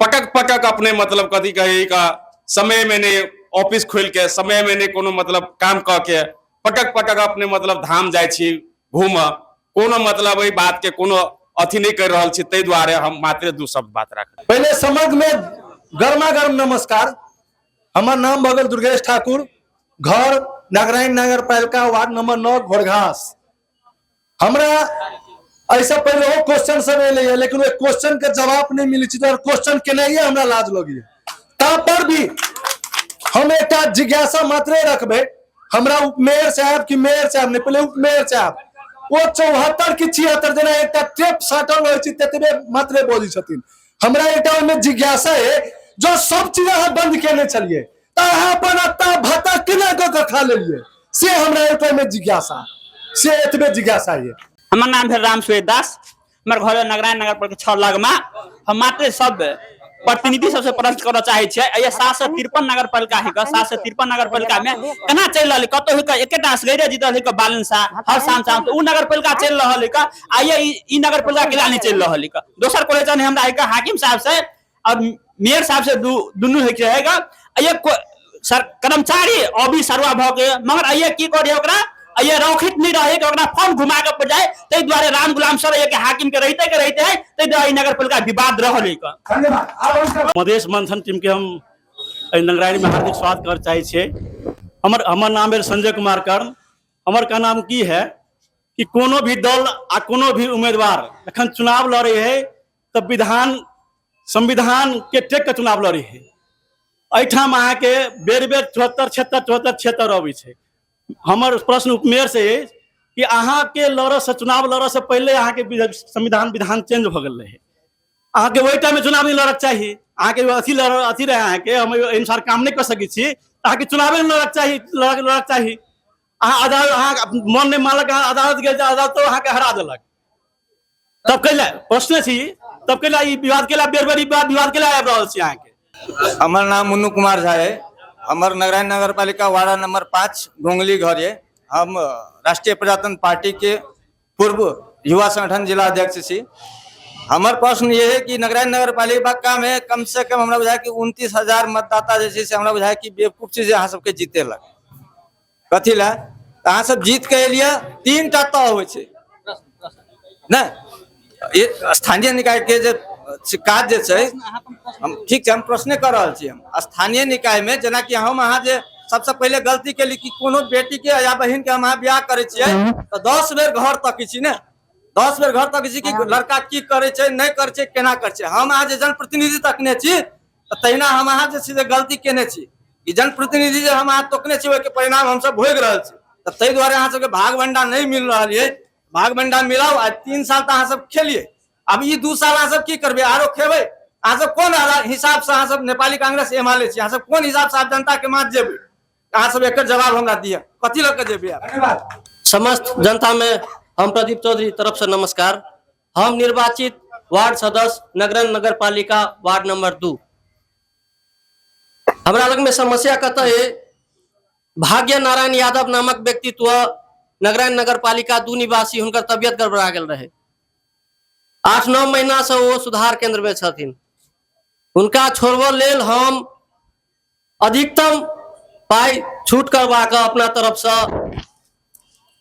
पटक अपने मतलब कथी कही का समय में नहीं ऑफिस खोल के, समय में नहीं कोनो मतलब काम क के पटक अपने मतलब धाम जाय छी घूम, कोनो मतलब वही बात के कोनो अथी नहीं कर रहल छी। तै द्वारे हम मात्र 2 शब्द बात रख। पहले समग्र में गर्मा गर्म नमस्कार। हमार नाम भगल दुर्गेश ठाकुर, घर नगरायन नगर पालिका वार्ड नंबर 9 घोड़घास। हमरा ऐसा पहले वो क्वेश्चन सब एले लेकिन वो क्वेश्चन के जवाब नहीं मिली थी और क्वेश्चन के नहीं हमरा लाज लगी पर भी हम एक जिज्ञासा मात्रे रखबे। हमरा उपमेयर साहब की मेयर साहब ने पहले उपमेयर साहब वो 74 की 76 जना एक टेप साटल रहे छी ततबे मात्रे बोली छथिन। हमरा एटा में जिज्ञासा है जो सब चीज हम बंद केने चलिए ता अपन अत्ता भाता केना क खा लेलिए से हमरा एटा में जिज्ञासा से एतबे जिज्ञासा है। हमर नाम भेल राम सुरेश दास, हमर घर नगरायन नगर पालिका 6 लगमा। हम मात्र सब प्रतिनिधि सबसे प्रश्न करना चाहे छे। ये 753 नगर पालिका है, 753 नगर पालिका में केना चल रहल कतो है एकेटा असगरे जीतल है बालन शाह हर शाम तो उ नगर पालिका चल रहल है आइए ई नगर पालिका केला नहीं चल रहल है। दोसर क्वेश्चन हमरा है हाकिम साहब से और मेयर साहब से दुनू है रहेगा। ये सर कर्मचारी अभी सरवा भ के मगर ये की करे ओकरा ये रौखित नहीं रहे कि ओकरा फॉर्म घुमा के पड़ जाए तै द्वारे राम गुलाम सर एक हाकिम के रहते है तै द्वारे नगर पालिका विवाद रहल है। धन्यवाद। मधेश मंथन टीम के हम नगरायन में हार्दिक स्वागत कर चाहे छे। हमर नाम है संजय कुमार कर्म। हमर का नाम की है कि कोनो भी दल आ कोनो भी उम्मीदवार एखन चुनाव लड़े है तो संविधान के टेक के चुनाव लड़े है। एठाम अहाँ के बेर 74 अबै छै। हमर प्रश्न उपमेयर से कि अहाँ के लड़ से चुनाव लड़ से पहले अहाँ के संविधान विधान चेंज भ गेल रहे। अहाँ के वही टाइम में चुनाव नहीं लड़क चाहिए। अहाँ के अथी रहे अहाँ के हम अनुसार काम नहीं कर सकै छी। अहाँ के चुनाव नहीं लड़क चाहिए। अहाँ अदालत अहाँ मन नहीं मानलक अदालत गेल अदालत तो अहाँ के हरा देलक तब कैला प्रश्न छी तब कैला ई विवाद केला बेरबेरी विवाद केला आबि रहल छी। अहाँ के हमर नाम मुन्नू कुमार झा है। हमर नगरायन नगर पालिका वार्ड नंबर 5 गोंगली घर है। हम राष्ट्रीय प्रजातंत्र पार्टी के पूर्व युवा संगठन जिला अध्यक्ष छी। हमार प्रश्न ये है कि नगरायन नगर पालिका में कम से कम हमरा बुझाय कि 29,000 मतदाता जैसे से हमरा बुझाय कि बेवकूफ चीज अहाँ सबके जीते लग कथी ला अहाँ सब जीत के लिए 3 टा तय होय छै ना स्थानीय निकाय के जे काज जे छै हम ठीक छै हम प्रश्न कर रहल छी। हम स्थानीय निकाय में जेना कि हम अहाँ जे सबसे पहले गलती केली कि कोनो बेटी के या बहन के हम अहाँ बियाह करे छियै तो 10 बेर घर तक छी ने 10 बेर घर तक छी कि लड़का की करे छै नहीं करे छै केना करे छै। हम अहाँ जे जनप्रतिनिधि तकने छी तो तहिना हम अहाँ जे सीधे गलती केने छी। ई जनप्रतिनिधि जे हम अहाँ तकने छी ओहि के परिणाम हम सब भोग रहल छी। तो तै दुआरे अहाँ सबके भाग भंडा नहीं मिल रहल है। भाग भंडा मिलाओ। आज 3 साल तो अहाँ सब खेलिए। अब ये 2 साल अहाँ सब की करबे आरो खेबे। अहाँ सब कोन हिसाब से अहाँ सब नेपाली कांग्रेस एमाले छी। अहाँ सब कोन हिसाब से जनता के मात जेबे अहाँ सब एक जवाब हमरा दिया कथी लग के जेबे। धन्यवाद। समस्त जनता में हम प्रदीप चौधरी तरफ से नमस्कार। हम निर्वाचित वार्ड सदस्य नगरन नगर पालिका वार्ड नंबर 2। हमरा लग में समस्या कतऽ है। भाग्य नारायण यादव नामक व्यक्तित्व नगरायन नगर पालिका 2 निवासी हुनकर तबियत गड़बड़ा गेल रहे। 8-9 महीना से वो सुधार केंद्र में छथिन। उनका छोड़ब लेल हम अधिकतम पाई छूट करवा के अपना तरफ से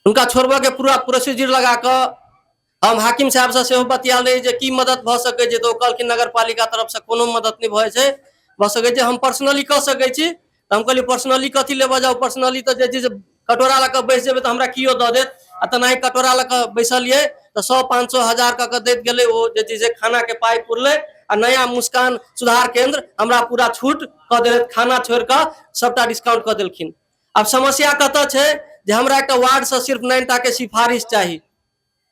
उनका छोड़ब के पूरा प्रोसीजर लगा के हम हाकिम साहब से सेहो बतियाल रही जे की मदद भ सके छै। तो कहलखिन नगर पालिका तरफ से कोनो मदद नहीं भए छै भ सके छै हम पर्सनली क सके छी। हम कहली पर्सनली कथी लेबा जाओ पर्सनली तो जे कटोरा लग बैस जेबे तो हमरा कियो द देत आ त नहीं कटोरा लग बैसलिए तो 100-500 हजार क देत गेले। वो जे खाना के पाई पुरले आ नया मुस्कान सुधार केंद्र हमरा पूरा छूट क देत खाना छोड़ के सबटा डिस्काउंट क देलखिन। अब समस्या कतऽ छै जे हमरा एक वार्ड से सिर्फ 9टा के सिफारिश चाहिए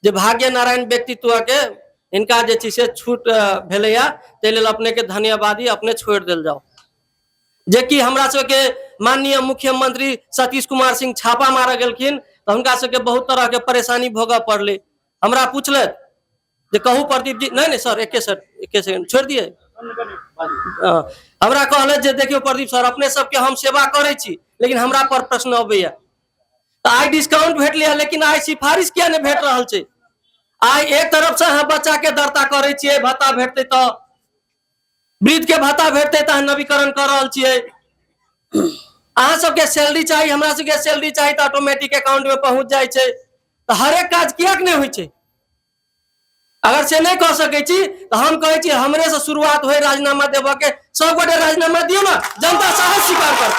जे भाग्य नारायण व्यक्तित्व के इनका जे से छूट भेलैया तै लेल अपने के धन्यवादी अपने छोड़ देल जाओ। जे कि हमरा सबके माननीय मुख्यमंत्री सतीश कुमार सिंह छापा मार गेलखिन तो हुनका सबके बहुत तरह के परेशानी भोगऽ पड़ले। हमरा पूछलत जे कहू प्रदीप जी नहीं सर एके सेकंड छोड़ दिए। हमरा कहलत जे देखियो प्रदीप सर अपने सबके हम सेवा करे छी लेकिन हमरा पर प्रश्न अबैया तो आई डिस्काउंट भेटले लेकिन आई सिफारिश किया नहीं भेट रहल छै। आई एक तरफ से अहाँ बच्चा के दरता करे छियै भत्ता भेटते तो वृद्ध के भत्ता भेटते तो नवीकरण कर रहल छियै। अहाँ सबके सैलरी चाहिए हमरा सबके सैलरी चाहिए तो ऑटोमेटिक अकाउंट में पहुंच जाए छै। तो हर एक काज किया नहीं हुई छै। अगर से नहीं कह सके छी तो हम कहे छी हमरे से शुरुआत होए राजीनामा देबा के सब गोटे राजीनामा दियो ना जनता साहस स्वीकार कर।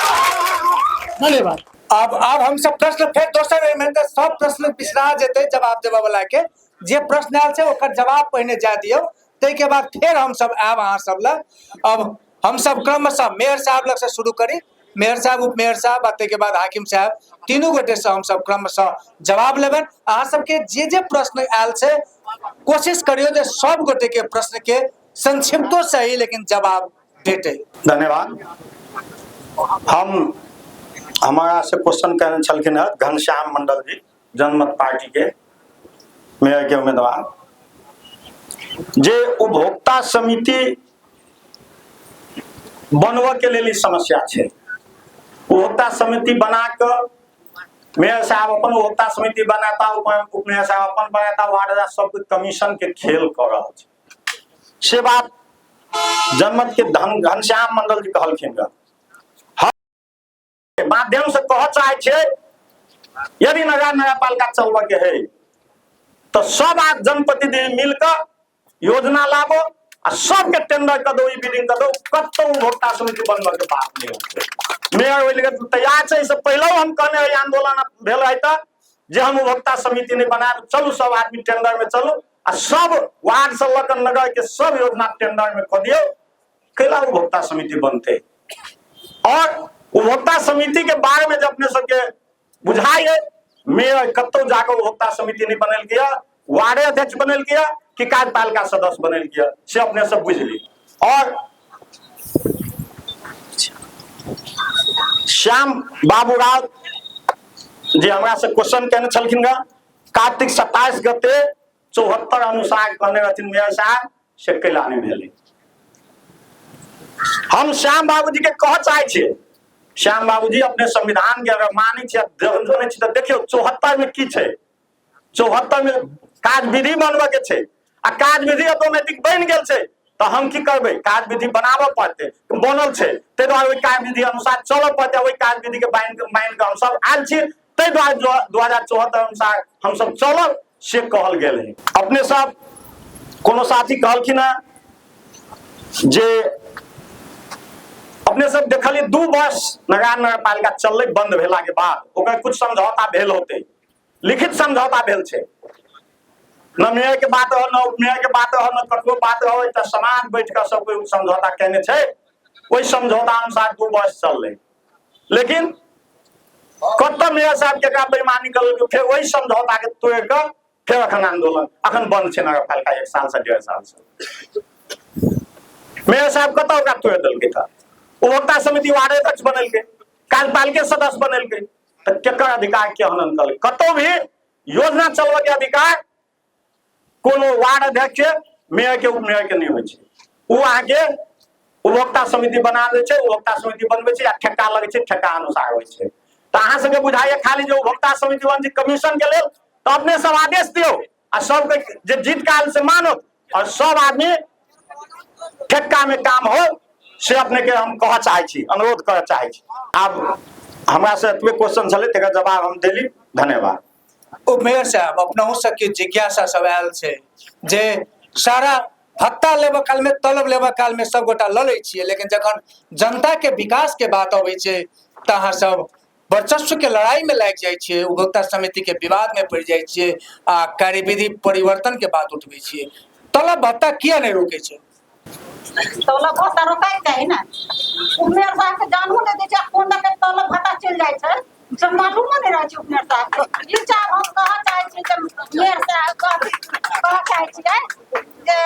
धन्यवाद। अब हम सब प्रश्न फिर दोसर बेर में सब प्रश्न बिसरा जेते जवाब देबा वाला के जे प्रश्न आयल छै ओकर जवाब पहिने जा दियो तै के बाद फिर हम सब आब अहाँ सब लग। अब हम सब क्रमशः मेयर साहब लग से शुरू करी। मेयर साहब उप मेयर साहब आ के बाद हाकिम साहब तीनों गोटे से हम सब क्रमशः जवाब लेबन। अहाँ सबके जे प्रश्न आयल छै कोशिश करियो जे सब गोटे के प्रश्न के संक्षिप्तो सही लेकिन जवाब भेटे। धन्यवाद। हम हमारा से क्वेश्चन कहने छलखिन है घनश्याम मंडल जी जनमत पार्टी के मेयर के उम्मीदवार जे उपभोक्ता समिति बनवा के लिए समस्या है। उपभोक्ता समिति बना के मेयर साहब अपन उपभोक्ता समिति बनाता उप मेयर साहब अपन बनाता वार्ड सब कमीशन के खेल कर रहा है। से बात जनमत के घनश्याम मंडल जी कहलखिन माध्यम से कह चाहे यदि नगर पालिका चलबे के है तो सब आज जनप्रतिनिधि मिलकर योजना लाबो आ सबके टेंडर कर दो बिडिंग कर दो कतो उपभोक्ता समिति बनने के बात नहीं होते। मेयर ओइ लगे तैयार छै। इससे पहले हम कहने रही आंदोलन भेल रहे था जे हम उपभोक्ता समिति नहीं बनाए चलू सब आदमी टेंडर में चलू आ सब वार्ड से लकर नगर के सब योजना टेंडर में कर दियो कैला उपभोक्ता समिति बनते। और उपभोक्ता समिति के बारे में जब अपने सबके बुझाई है मेयर कतो जाकर उपभोक्ता समिति नहीं बनल गया वार्ड अध्यक्ष बनल गया कि कार्यपालिका सदस्य बनल गया से अपने सब बुझ ली। और श्याम बाबू राव जी हमरा से क्वेश्चन कहने छलखिन कार्तिक 27 गते 74 अनुसार कहने रहथिन मेयर साहब से कैला नहीं भेलै। हम श्याम बाबू जी के कह चाहे छियै श्याम बाबू जी अपने संविधान के अगर मानी तो देखियो 74 में की छै 74 में काज विधि बनबे के छै आ काज विधि ऑटोमेटिक बन गेल छै तो हम की करबे काज विधि बनाबे पड़ते बनल छै तै दुआरे ओइ काज विधि अनुसार चलऽ पड़ते। ओइ काज विधि के मान के हम सब आयल छी तै दुआरे 2074 अनुसार हम सब चलब से कहल गेल है। अपने सब कोनो साथी कहलखिन है जे अपने सब देखलिए 2 वर्ष नगर नगर पालिका चलले बंद भेला के बाद ओकर कुछ समझौता भेल होते, लिखित समझौता भेल छे, न मेयर के बात हो न उपमेयर के बात हो न ककरो बात हो, त समाज बैठ कर सब कोई समझौता केने छे, ओई समझौता अनुसार 2 वर्ष चलले। लेकिन कत मेयर साहब के बेईमानी कर फिर वही समझौता के तोड़ कर फिर अखन आंदोलन अखन बंद छे नगर पालिका 1 साल से 1.5 साल से। मेयर साहब कत ओकरा तोड़ देलकै था, उपभोक्ता समिति वार्ड अध्यक्ष बनलकै, कार्यपालिका सदस्य बनलकै, त केकर अधिकार के हनन कल कतो भी योजना चलबे के अधिकार कोनो वार्ड अध्यक्ष मेयर के उपमेयर के नहीं होय छै। उ आगे उपभोक्ता समिति बना दे छै, उपभोक्ता समिति बनबे छै, ठेका लगे छै, ठेका अनुसार होय छै। त अहाँ सबके बुझाइए खाली जो उपभोक्ता समिति बन छै कमीशन के लेल, तो अपने सब आदेश दियो आ सब जे जीत काल से मानो और सब आदमी ठेका में काम हो से अपने के हम कह चाहे छी, अनुरोध कर चाहे छी। आब हमरा से एतबे क्वेश्चन छले, तेकर जवाब हम देली। धन्यवाद। उपमेयर साहब अपना सबके जिज्ञासा सब आयल छै जे सारा भत्ता लेबऽ काल में तलब लेबऽ काल में सब गोटा लऽ लै छियै, लेकिन जखन जनता के विकास के बात अबै छै त अहाँ सब वर्चस्व के लड़ाई में लाग जाय छियै, उपभोक्ता समिति के विवाद में पड़ जाय छियै आ कार्यविधि परिवर्तन के बात उठबै छियै। तलब भत्ता किया नहीं रोके छै? तलब भत्ता रोकाय छै ना, उपमेयर साहब के जानू नै दै छै कोन के तलब भत्ता चल जाय छै, सब मालूम नहीं रह छै उपमेयर साहब को। ई चार हम कह चाहे छी कि मेयर साहब कह चाहे छी जे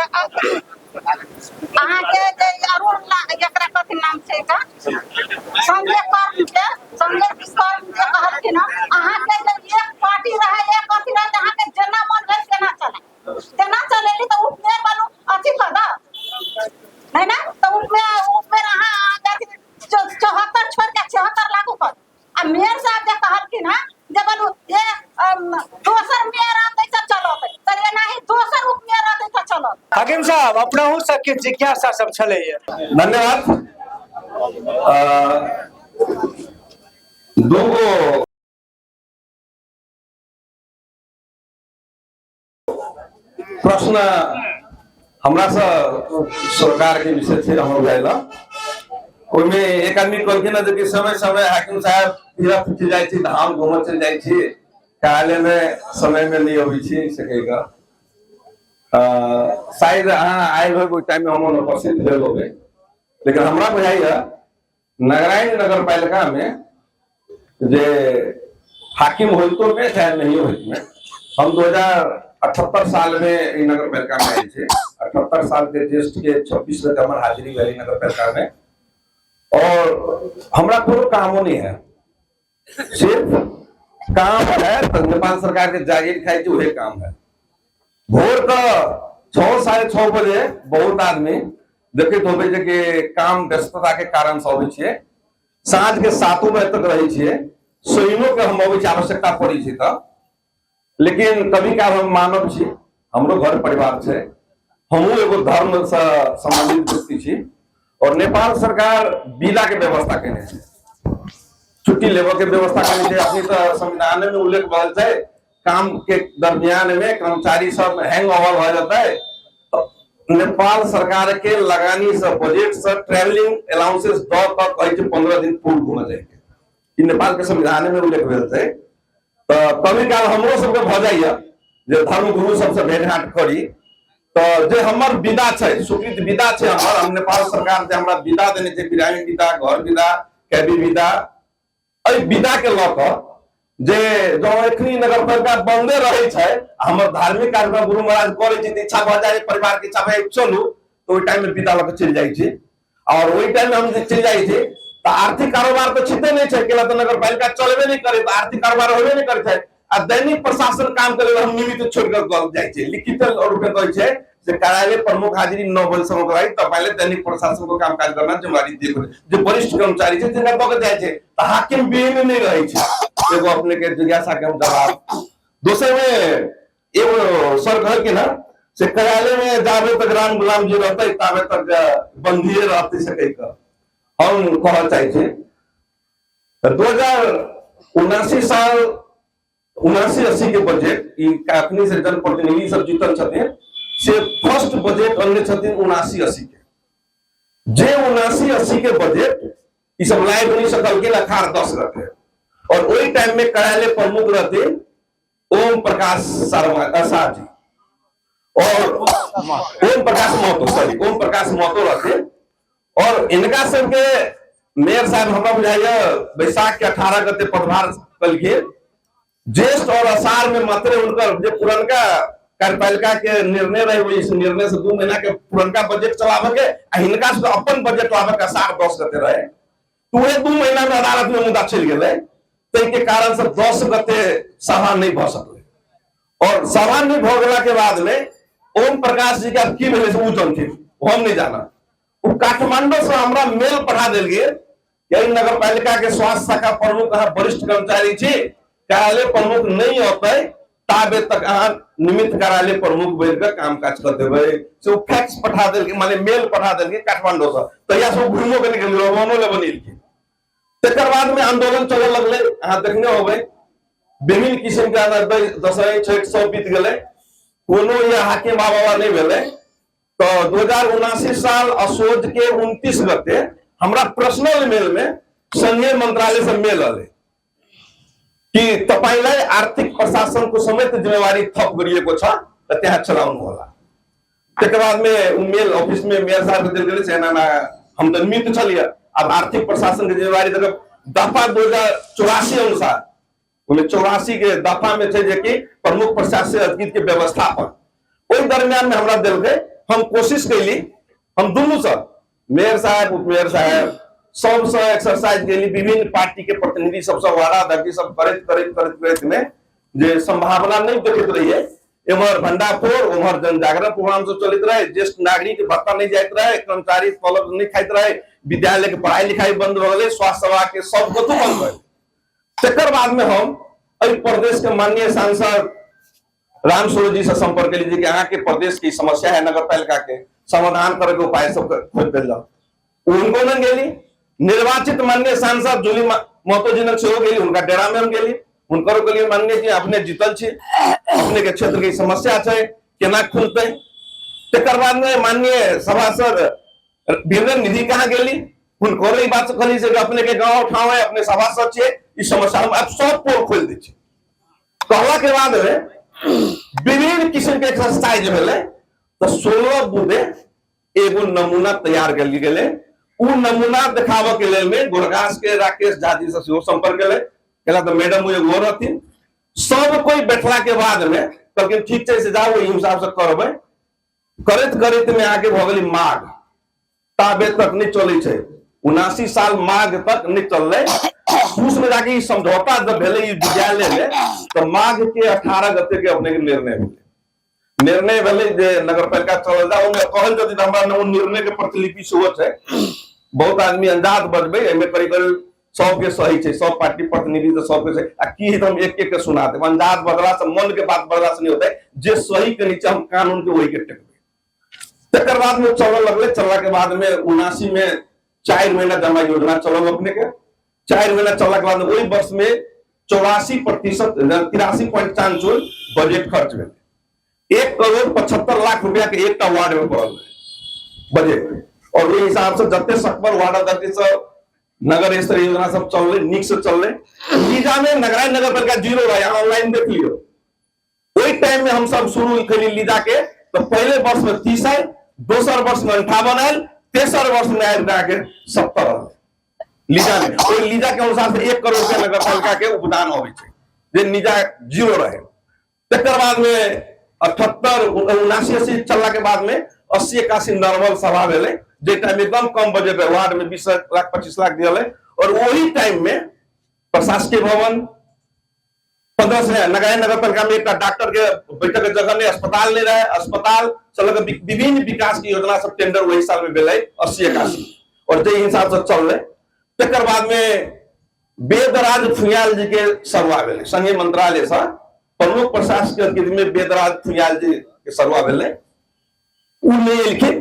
अहाँ के जे अरुण एकरा कथि नाम छै का संजय कर्म के संजय विश्वकर्म जे कहलखिन अहाँ के जे एक पार्टी रहे एक अथी रहे अहाँ के जेना मन भेल तेना चलेली त उपमेयर बनू अथी कदा नहीं ना, तो उपमेयर अहाँ 74 छोड़ के 76 लागू कर। आ मेयर साहब जे कहलखिन जे बनू ये दोसर मेयर आते त चलत, त ये नहीं दोसर उपमेयर आते त चलत। हाकिम साहब अपना सबके जिज्ञासा सब छले। धन्यवाद। दूगो प्रश्न हमरा से सरकार के विषय थे हमर भाईला, ओमे एक आदमी कहलखिन जे समय समय हाकिम साहब तीरथ चल जाय छी, धाम घूम चल जाय छी, कार्यालय में समय में नहीं अबै छी सकेगा। शायद अहाँ आए हो टाइम में हम उपस्थित भेल होबे, लेकिन हमरा बुझाइया नगरायन नगर पालिका में जे हाकिम होइतो में चाहे नहीं होइत में, हम 2078 साल में नगर पालिका में आए थे। 78 साल के ज्येष्ठ के 26 तक हमार हाजिरी वाली नगर पालिका में, और हमरा कोनो कामो नहीं है, सिर्फ काम है तो नेपाल सरकार के जागीर खाई वही काम है। भोर का 6 साढ़े 6 बजे बहुत आदमी देखित होबे जे काम व्यस्तता के कारण से अबै छै, साँझ के 7 बजे तक रहे छियै, सोइनो के हम अबै छै आवश्यकता पड़ी छै त। लेकिन कभी काल हम मानव छी, हमरो घर परिवार छै, हमहू एगो धर्म से संबंधित व्यक्ति छी, और नेपाल सरकार विदा के व्यवस्था केने छै, छुट्टी लेबऽ के व्यवस्था केने छै। अपनी तो संविधान में उल्लेख भल छै काम के दरमियान में कर्मचारी सब हैंग ओवर हो जाता है, तो नेपाल सरकार के लगानी से बजट से ट्रैवलिंग अलाउंसेस दो तक कहे छै 15 दिन पूर्व घूम जाए के, नेपाल के संविधान में उल्लेख भेल छै। तो कभी काल हमरो सबके भ जाइए जे धर्म गुरु सबसे भेंट घाट करी, तो जे हमर विदा छै स्वीकृत विदा छै हमर, हम नेपाल सरकार जे हमरा विदा देने छै, बिरामी विदा, घर विदा, कैबी विदा, एहि विदा के लऽ कऽ जे जो एखनी नगर पालिका बंदे रहे छै, हमर धार्मिक कार्यक्रम गुरु महाराज करे छै, इच्छा भ जाए परिवार के इच्छा भए चलू, तो ओहि टाइम में विदा लऽ के चल जाय छै। और ओहि टाइम में हम चल जाय छै तो आर्थिक कारोबार तो छिते नहीं छै, केला तो नगर पालिका चलबे नहीं करे, तो आर्थिक कारोबार होबे नहीं करे छै, आ दैनिक प्रशासन काम करे हम निमित्त छोड़ कर जाय छै। लिखित रूप में कहै छै जे कार्यालय प्रमुख हाजिरी 9 बजे से कराई, तो पहले दैनिक प्रशासन को काम काज करना जिम्मेदारी दे जो वरिष्ठ कर्मचारी छै जिनका दऽ के जाय छै, तो हाकिम बीएम नहीं रहे छै। एगो अपने के जिज्ञासा के हम जवाब दोसर में एगो सर कहल के ना से कार्यालय में जाबे तक राम गुलाम जी रहते ताबे तक बंदिए रहते सके का हम कहल चाहे छै। 2079 साल 79-80 के बजट ई काफनी से जनप्रतिनिधि सब जीतल छथिन, से फर्स्ट बजेट अनले छथिन 79-80 के जे 79-80 के बजेट ई सब लाए बनी सकल के अखाड़ 10 रहते और वही टाइम में कार्यालय प्रमुख रहते ओम प्रकाश शाह जी और ओम प्रकाश महतो रहते और इनका सबके मेयर साहब हमरा बुझाइए बैसाख के 18 गते पदभार कल के ज्येष्ठ और अषाढ़ में मात्र उनकर जो पुरनका कार्यपालिका के निर्णय रहे इस निर्णय से 2 महीना के पुरनका बजट चलावे के हिनका से अपन बजट चलावे के अषाढ़ 10 गते रहे तो वह 2 महीना में अदालत में मुद्दा चल गए तो के कारण से 10 गते सभा नहीं भ सकले और सभा नहीं भगला के बाद में ओम प्रकाश जी का की भेले से जानते हम नहीं जाना वो काठमांडू से हमरा मेल पठा दिल गए कि नगर पालिका के स्वास्थ्य शाखा प्रमुख वरिष्ठ कर्मचारी छे कार्यालय प्रमुख नहीं होते ताबे तक निमित्त कार्यालय प्रमुख बैठ काम काज कर देवे से फैक्स पठा दिल के माने मेल पठा दिल के काठमांडू से तैया से घूमो के निकल रोमानो ले बनिल के तकर बाद में आंदोलन चले लगले अहां देखने होबे विभिन्न किस्म के दशहरा छठ सब बीत गले कोनो ये हाकिम बाबा नहीं भेले तो 2079 साल असोज के 29 गते हमरा पर्सनल मेल में संघीय मंत्रालय से मेल आले कि तपाईलाई आर्थिक प्रशासन को समेत जिम्मेवारी थप गरिएको छ र त्यहाँ चलाउनु होला त्यसको बाद में मेल ऑफिस में मेयर साहब दिल गले सेना हम तो निमित्त चलिए अब आर्थिक प्रशासन की जिम्मेवारी दफा 2084 अनुसार 84 के दफा में थे कि प्रमुख प्रशासनिक अधिकारी के व्यवस्थापन ओहि दरमियान में हमरा दिल गए हम कोशिश कैली हम दोनों से मेयर साहब उप मेयर साहब सबसे एक्सरसाइज के लिए विभिन्न पार्टी के प्रतिनिधि सबसे वारादर्शी सब करत में जे संभावना नहीं देखत रही है इमर भंडाफोड़ उमर जनजागरण प्रोग्राम से चलित रहे ज्येष्ठ नागरिक भत्ता नहीं जाइत रहे कर्मचारी तलब नहीं खाइत रहे विद्यालय के पढ़ाई लिखाई बंद हो गए स्वास्थ्य सेवा के सब कुछ बंद हो तकर बाद में हम प्रदेश के माननीय सांसद राम सूरज जी से संपर्क लीजिए कि यहाँ के प्रदेश की समस्या है नगर पालिका के समाधान करे के उपाय सब खोज दिल उनको न गेली निर्वाचित माननीय सांसद जूली महतो जी ने सेहो गेली उनका डेरा में हम गेली उनकर के लिए माननीय जी अपने जीतल छी अपने के क्षेत्र की समस्या है केना खुलते तकर बाद में माननीय सभासद वीरेंद्र निधि कहाँ गेली उनको ई बात कहली से अपने के गांव ठाव है अपने सभासद छे इस समस्या में अब सब पोल खोल दी छे कहला के बाद में विभिन्न किस्म के एक्सरसाइज भेले तो 16 बुधे एगो नमूना तैयार कर ली गेले उ नमूना दिखावे के लेल में गुरगास के राकेश झा जी से संपर्क केले केला तो मैडम मुझे वो रहती सब कोई बैठला के बाद में कहलखिन ठीक से जाओ वही हिसाब से करबे करत करत में आगे भ गेली माघ ताबे तक नहीं चले छे 79 साल माघ तक नहीं चलले उसमें जाके समझौता जब भेले विद्यालय में तो माघ के 18 गते के अपने के निर्णय भेले जे नगर पालिका चल जाओ में कहल जति हमरा निर्णय के प्रतिलिपि सेहो छै बहुत आदमी अंदाज बजबे एमे करीब सब के सही छे सब पार्टी प्रतिनिधि तो सब के आ की हम एक एक के सुना दे अंदाज बदला से मन के बात बदला से नहीं होता है जे सही के नीचे हम कानून के वही के टेकबे तकर बाद में चलने लगले चलला के बाद में 79 में 4 महीना जमा योजना चलल अपने के 4 महीना चलला के बाद वही वर्ष में 84% 83.44 बजट खर्च भेल 1,75,00,000 रुपया के एक वार्ड में पड़ल बजट और वही हिसाब से जते सकबर वार्ड अध्यक्ष सब नगर स्तरीय योजना सब चल रहे निक से चल रहे लीजा में नगरायन नगर पालिका 0 रहा ऑनलाइन देख लियो वही टाइम में हम सब शुरू करी लीजा के तो पहले वर्ष में 30 आयल दोसर वर्ष में 58 आयल तेसर वर्ष में आयल के 70 लीजा में कोई लीजा के अनुसार से 1 करोड़ रुपया नगर पालिका के उपदान होवे छे जे लीजा 0 रहे तकर बाद में 78 79 चलला के बाद में 80-81 नॉर्मल सभा भेले जे टाइम एकदम कम बजट है वार्ड में 20 लाख 25 लाख दिया और वही टाइम में प्रशासकीय भवन 15 से नगर पालिका में एक डॉक्टर के बैठक के जगह नहीं अस्पताल नहीं रहे अस्पताल चल विभिन्न विकास की योजना सब टेंडर वही साल में भेले 80-81 और जे हिसाब से चल रहे तकर बाद में वेदराज फुयाल जी के सरवा भेले संघीय मंत्रालय से प्रमुख प्रशासकीय अधिकारी में वेदराज फुयाल जी के सरवा भेले उन्हें लिखे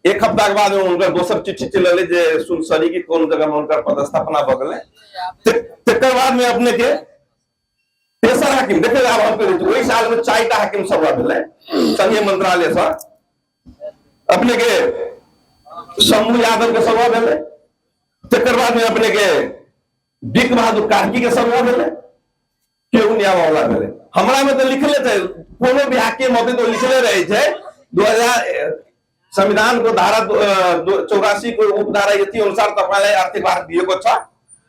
एक हफ्ता के बाद में उनका दोसर चिट्ठी चलले जे सुनसरी की कौन जगह में उनका पदस्थापना भ गेले तकर बाद में अपने के तेसर हाकिम देखे आब हम वही साल में 4टा हाकिम सभा भेले संघीय मंत्रालय से अपने के शंभू यादव के सभा भेले, तकर बाद में अपने के बिक बहादुर कार्की के सभा भेले, केहू न्यायवाला भेले। हमरा में तो लिखले थे कोनो भी हाकिम होते तो लिखले रहे थे 2000 संविधान को धारा 84 को उपधारा यति अनुसार तपाईलाई आर्थिक भार दिएको छ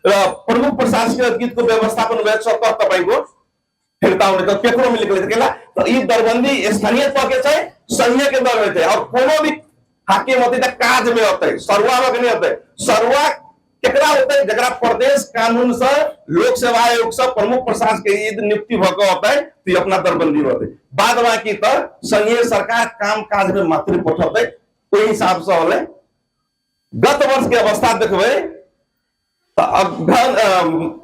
र प्रमुख प्रशासकीय अधिकृतको व्यवस्थापन भएको छ त तपाईको फिर्ता हुने त पेपरों में लिखले थिएला। तो ये दरबंदी स्थानीय तह के चाहिँ संघीय के दर में थे और कोनो भी हाकिम होते त काज में होते सरवा में नहीं होते। सरवा केकरा होते जकरा प्रदेश कानून से लोक सेवा आयोग से प्रमुख प्रशासन के यदि नियुक्ति भएको होता है तो अपना दरबंदी होते। बाद बाकी तो संघीय सरकार काम काज में मात्र पठाते कोई हिसाब से होले। गत वर्ष के अवस्था देखबे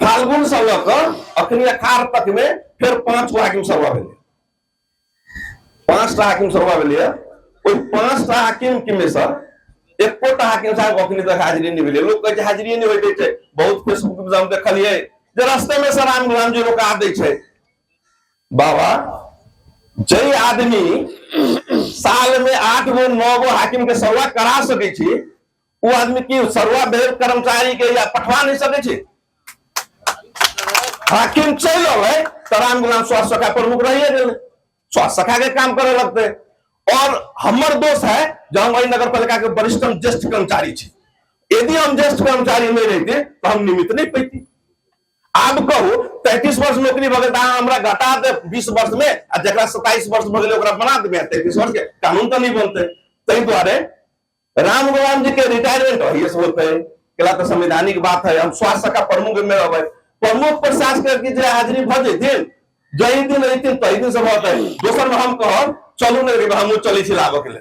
फाल्गुन से लेकर अखनी अखाड़ तक में फिर 5 हाकिम सभा भेले, 5 हाकिम सभा भेले। ओई 5 हाकिम के में से एकोटा हाकिम साहब अखनी तक हाजिरी नहीं भेले। लोग कहे हाजिरी नहीं होते छै, बहुत फेसबुक पे हम देखलिए जे रास्ते में से राम गुलाम जी रोका दै छै। बाबा जे आदमी साल में 8 गो 9 गो हाकिम के सभा करा सके छी, वो आदमी की सरवा भेल कर्मचारी के या पठवा नहीं सके छी। हाकिम चल है तो राम गुलाम स्वास्थ्य शाखा प्रमुख रहिए गेल, स्वास्थ्य शाखा के काम करे लगते। और हमर दोष है जो हम वही नगर पालिका के वरिष्ठ ज्येष्ठ कर्मचारी छी। यदि हम ज्येष्ठ कर्मचारी नहीं रहते तो हम निमित्त नहीं पैती। अब कहू 33 वर्ष नौकरी भगत हमरा घटा दे 20 वर्ष में, जरा 27 वर्ष भगल बना देवे 33 वर्ष के कानून तो नहीं बनते। तई द्वारे राम गुलाम जी के रिटायरमेंट होते केला तो संवैधानिक बात है। हम स्वास्थ्य शाखा प्रमुख में रहे, प्रमुख प्रशासक की हाजिरी भ जैथिन जई दिन रहथिन तई दिन सब होता है। दोसर में हम कहब चलू नहीं हम चले छी लाभ के लिए,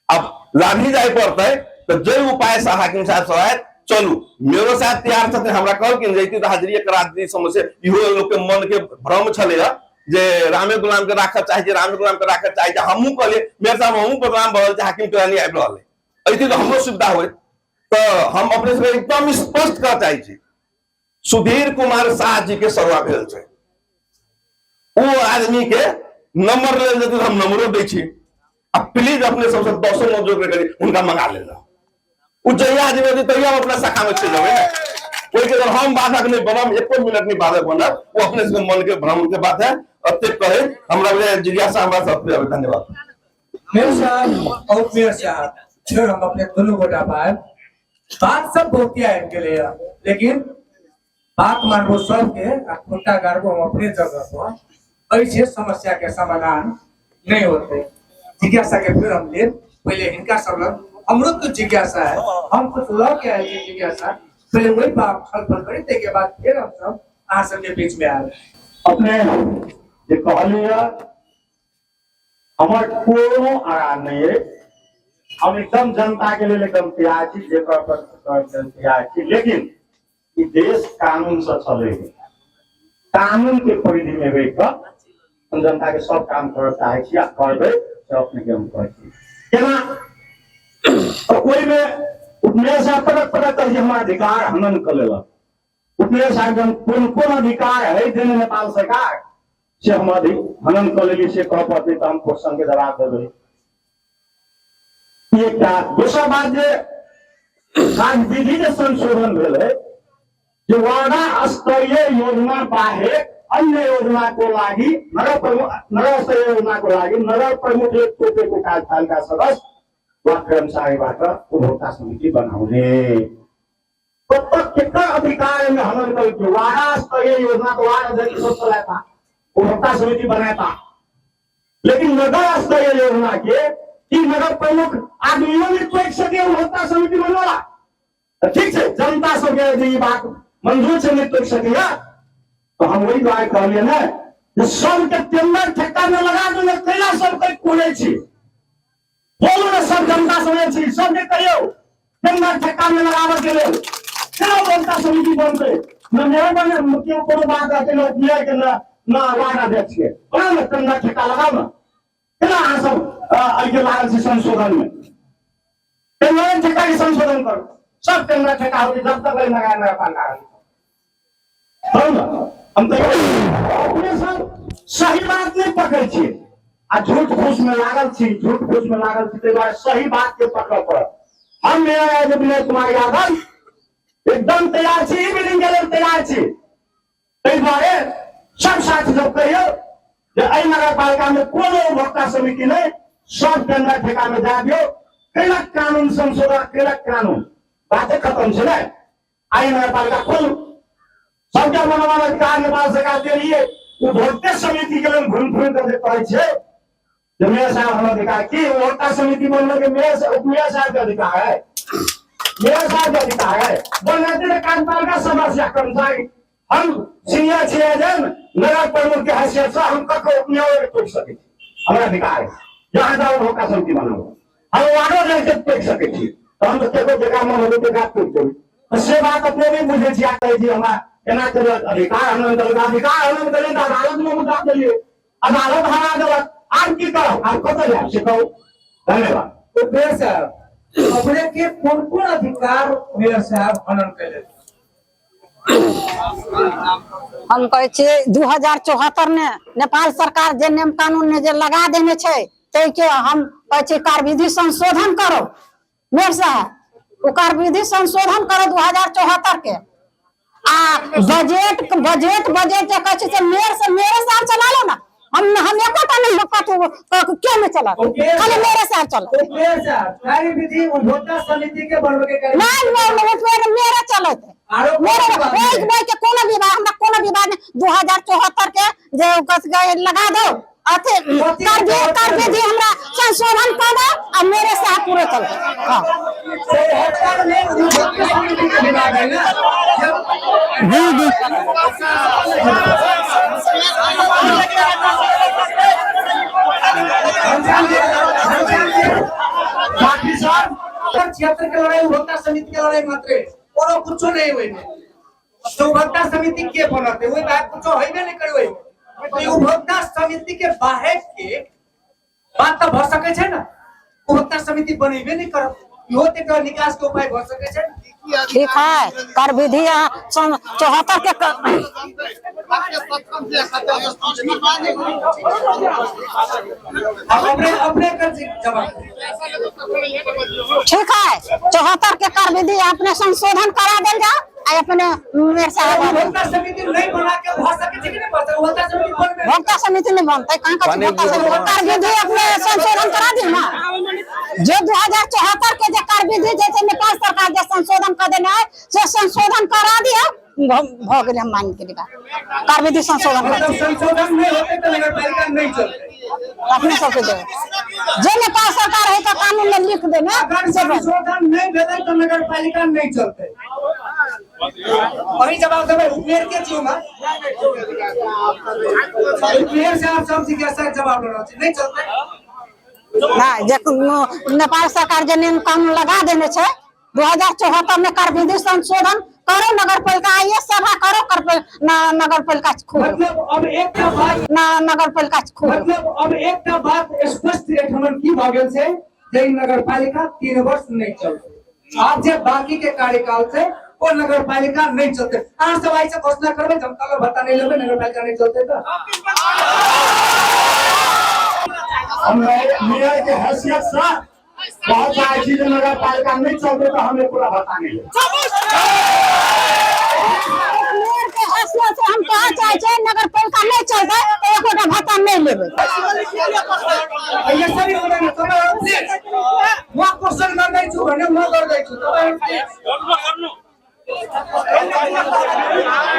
अब लाभी जाए पड़ता है तो जय उपाय से हाकिम साहब सब चलू मेरो साथ तैयार छथिन। हमरा कहल कि जैती तो हाजिरी करा दी समस्या इहो लोग के मन के भ्रम छले जे रामे गुलाम के राखत चाहे, रामे गुलाम के राखत चाहे। हमहू कहले मेरे साहब हमहू प्रोग्राम भल हाकिम के नहीं आबि रहल ऐती तो हमरो सुविधा होय। तो हम अपने से एकदम स्पष्ट कर चाहे छी सुधीर कुमार शाह जी के सरवा भेल छै, वो आदमी के नंबर ले जति हम नंबरो दै छी। अब प्लीज अपने सबसे 200 नौजोग करी उनका मंगा लेना। उ जहिया आदमी तहिया अपना शाखा में चल जावे ना, कोई के हम बाधक नहीं बनम, 1 मिनट नहीं बाधक बनब। वो अपने से मन के भ्रम के बात है। अत्ते कहे हमरा जिज्ञासा हमरा सब धन्यवाद। मेयर साहब और मेयर साहब जो हम अपने दोनों गोटा बात सब बहुत किया है इनके लिए, लेकिन बात मानबो सबके खोटा गाड़बो हम अपने जगह पर ऐसे समस्या के समाधान नहीं होते। जिज्ञासा के फिर हम ले पहले इनका सब हमरो तो जिज्ञासा है, हम कुछ लौ के आए जिज्ञासा पहले वही बात खलफल करी ते के बाद फिर हम सब आ सबके बीच में आए। अपने जे कहलिए हमर कोनो आराम नहीं है। हम एकदम जनता के लिए एकदम तैयार छी, जे तैयार छी। लेकिन ये देश कानून से चले, कानून के परिधि में रह हम जनता के सब काम कर चाहे छी, करबे अपने के हम कहै छी केना। तो कोई में उपमेय साहब पटक हमारा अधिकार हनन कर लेला। उपमेय साहब कौन अधिकार है देने नेपाल सरकार से हम हनन कर लेली से कह पड़ते तो हम क्वेश्चन के जवाब देवे। ये क्या दूसरा बात जे विधि के संशोधन भेल है जो वार्ड स्तरीय योजना बाहे अन्य योजना को लागी नगर स्तरीय योजना को लागी नगर प्रमुख को कार्यपालिका सदस्य वा कर्मचारीबाट उपभोक्ता समिति बनाउने कितना अधिकार में हनन कर वार्ड स्तरीय योजना तो वार्ड अध्यक्ष सब चलाता, उपभोक्ता समिति बनाता। लेकिन नगर स्तरीय योजना के कि नगर प्रमुख आदमियों ने तो एक सके उपभोक्ता समिति बनवाला। ठीक है, जनता सबके ये बात मंजूर से नहीं तो सकेगा तो हम वही बात कहलिए ना सबके टेंडर ठेका में लगा दो कैला सब कोई कोने छी बोलो ना सब जनता समझे छी सबके कहियो टेंडर ठेका में लगावे के लिए केना जनता समिति बनते न मेरे बने मुख्य कोनो बात आते न दिया के ना वार्ड अध्यक्ष के बना ना टेंडर ठेका लगाओ ना केना आ सब आगे लागल से संशोधन में टेंडर ठेका के संशोधन करो। सब टेंडर ठेका होती जब तक लगा ना पाना हम तो अपने सब सही बात नहीं पकड़ छी। आ झूठ फूस में लागल छी, झूठ फूस में लागल छी, ताहि दुआरे सही बात के पकड़ पड़त। हम मेरा विनय कुमार यादव एकदम तैयार छी, ई मीटिंग के लेल तैयार छी। ताहि दुआरे सब साथी सब कहियो जे एहि नगर पालिका में कोनो उपभोक्ता समिति नहीं, सब टेंडर ठेका में जा दियो, केलक कानून संशोधन, केलक कानून, बातें खत्म छै ने। आई नगर पालिका खोलू, सबके मनोमान अधिकार नेपाल सरकार के लिए उपभोक्ता समिति के लेल घूम घूम कर कहै छै जे मेयर साहब हम अधिकार की उपभोक्ता समिति बनने के मेयर उपमेयर साहब का अधिकार है, मेयर साहब का अधिकार है। बनने कार्यपालिका समस्या कर्मचारी हम सीनियर सिटीजन नगर प्रमुख के हैसियत से हम कखो उपमेयर के टोक सके, हमारा अधिकार है। जहाँ जाओ उपभोक्ता समिति बनाओ, हम वार्डो जाके टोक सके छी, तो हम तो केको जगह में होबे तो गात टोक देबै। से बात अपने भी बुझे छी, आ कहे छी हमरा केना के अधिकार हम अधिकार हम करें तो अदालत में मुद्दा देलिए, अदालत हरा देलक, आज की करो, आज कत जाए से कहू। धन्यवाद। तो मेयर साहब अपने के कौन कौन अधिकार मेयर साहब हनन कैले? हम कहे छी 2074 में नेपाल सरकार जे नियम कानून ने जे लगा देने छै, तै के हम कहे छी कार्यविधि संशोधन करो मेयर साहब, ओ कार्यविधि संशोधन करो 2074 के। आ बजट जे कहे छै से मेयर साहब चला लो ना, हम एकोटा नहीं बकत क्या में चला, खाली मेरे साहब चला। मेयर साहब कार्यविधि उपभोक्ता समिति के बनवे के नहीं मेरा चलत मेरे भाई के कोनो विवाद, हमरा कोनो विवाद नहीं। 2074 के जे लगा दो अथे कार्यविधि हमरा संशोधन कर दो और मेरे साहब पूरे चल। हां बाकी साहब क्षेत्र के लड़ाई उपभोक्ता समिति के लड़ाई मात्र और कुछ नहीं हुई। तो उपभोक्ता समिति के बनते वही बात कुछ होइबे नहीं करे। तो उपभोक्ता समिति के बाहर के बात तो भ सके छै ना, उपभोक्ता समिति बनेबे नहीं करब, इहो ते का निकास के उपाय भ सके छै। ठीक है कार्यविधि 74 के अपने कर जवाब ठीक है 74 के कार्यविधि अपने संशोधन करा देल जाओ। अपने मेयर साहब उपभोक्ता समिति नहीं बना के भ सके छै कि नहीं पता उपभोक्ता समिति बनबे उपभोक्ता समिति नहीं बनते कहां का कार्यविधि अपने संशोधन करा दी ना। जो 2074 के जे कार्यविधि जैसे नेपाल सरकार जे संशोधन कर देना है से संशोधन करा दिया भ गेल। हम मान के लिए कार्यविधि संशोधन नहीं होते तो नगर पालिका नहीं चलते। अपने सबके दे जे नेपाल सरकार है तो कानून में लिख देना, संशोधन नहीं भेले तो नगर पालिका नहीं चलते। अभी जवाब देबै उपमेयर के छियो ना, उपमेयर से आप सब जिज्ञासा जवाब देना नहीं चलते ना। जे नेपाल सरकार जे नियम कानून लगा देने छै 2074 में कार्यविधि संशोधन करो, नगर पालिका आइए सभा करो, नगर पालिका खोलो। मतलब अब एक बात नगर पालिका खोलो, मतलब अब एक बात स्पष्ट एठमन की भ गेल छै जे नगर पालिका 3 वर्ष नहीं चलते। आज जे बाकी के कार्यकाल से वो नगर पालिका नहीं चलते। आज सब आई से घोषणा करबे जनता को भत्ता नहीं लेबे नगर पालिका नहीं चलते तो हम मेयर के हैसियत से बहुत सारी चीजें नगर पालिका नहीं चलते तो हमें पूरा भत्ता नहीं मेयर के हैसियत से हम कहा चाहे छै नगर पालिका नहीं चलते तो एकोटा भत्ता नहीं लेबे। ये सभी होने में तो मैं क्वेश्चन कर दै छु भने म कर दै छु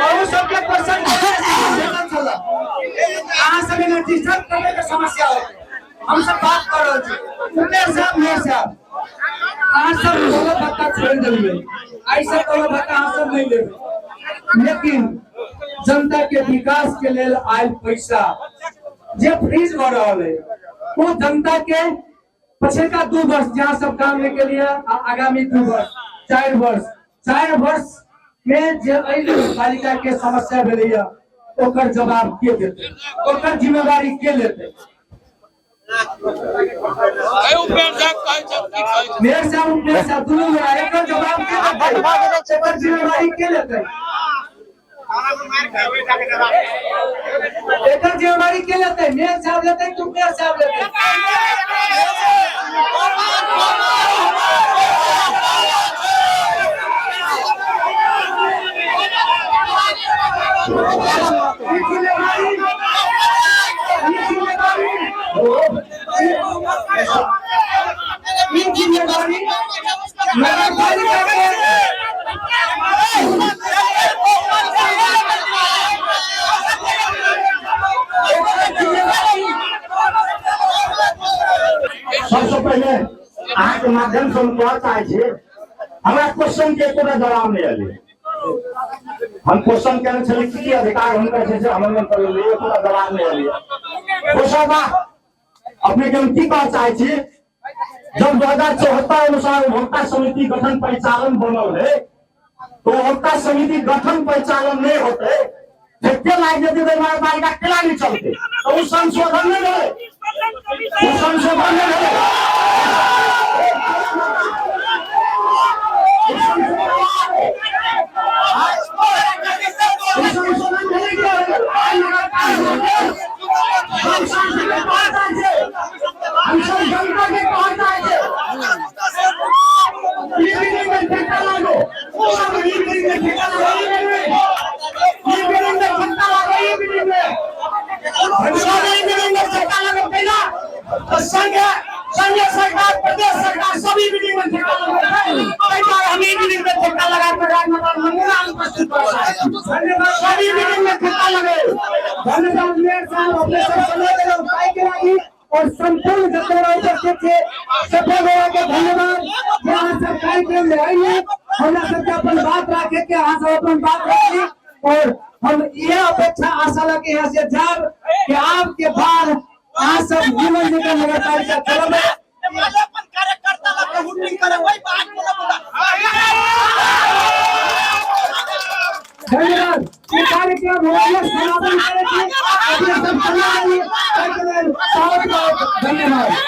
और सबके क्वेश्चन चला कहां से भी डिस्टर्ब करने की समस्या हो। हम सब बात कर रहे थे मेयर साहब आज सब कोनो भत्ता छोड़ देलिए, ऐसा कोनो भत्ता हम सब नहीं लेबे। लेकिन जनता के विकास के लेल आयल पैसा जे फ्रीज भ रहल है वो जनता के पछिलका 2 वर्ष जहाँ सब काम के लिए आगामी 2 वर्ष 4 वर्ष में जे पालिका के समस्या भेलैया ओकर जवाब के देते, ओकर जिम्मेवारी के लेते। मेयर साहब दोनों में एकर जवाब के देते, ओकर जिम्मेवारी के लेते। एकर जिम्मेदारी के लेते हैं? मेयर साहब लेते हैं कि मेयर साहब लेते हैं? जिम्मेदारी नगर पालिका सबसे पहले अहाँ के माध्यम से हम कहना चाहे छे हमरा क्वेश्चन के पूरा जवाब नहीं आले। हम क्वेश्चन करने छले की अधिकार हुनका छै से हमर पर लिए पूरा जवाब नहीं आले। क्वेश्चन अपने के हम की कहना चाहे छी, जब 2074 अनुसार उपभोक्ता समिति गठन परिचालन बनल है तो उपभोक्ता समिति गठन परिचालन नहीं होते फिर लाइक देते तो हमारे पालिका केला नहीं चलते, तो उस संशोधन नहीं रहे, उस संशोधन नहीं रहे। सरकार प्रदेश सरकार सभी मीटिंग में ठेका हम मीटिंग में ठेका लगा प्रधानमंत्री नमूना उपस्थित सभी मीटिंग में ठेका लगे। धन्यवाद मेयर साहब अपने सब समय के उपाय के लिए और संपूर्ण जितना उपस्थित थे सफल होने के धन्यवाद। यहाँ सब कार्यक्रम में आइए हमरा सबके अपन बात रखे के यहाँ सब अपन बात रखी और हम यह अपेक्षा आशा लगे यहाँ से जाब कि आपके बाद यहाँ सब जीवन जीवन नगर पालिका चलो धन्यवाद। ये कार्यक्रम समापन करेंगे। धन्यवाद।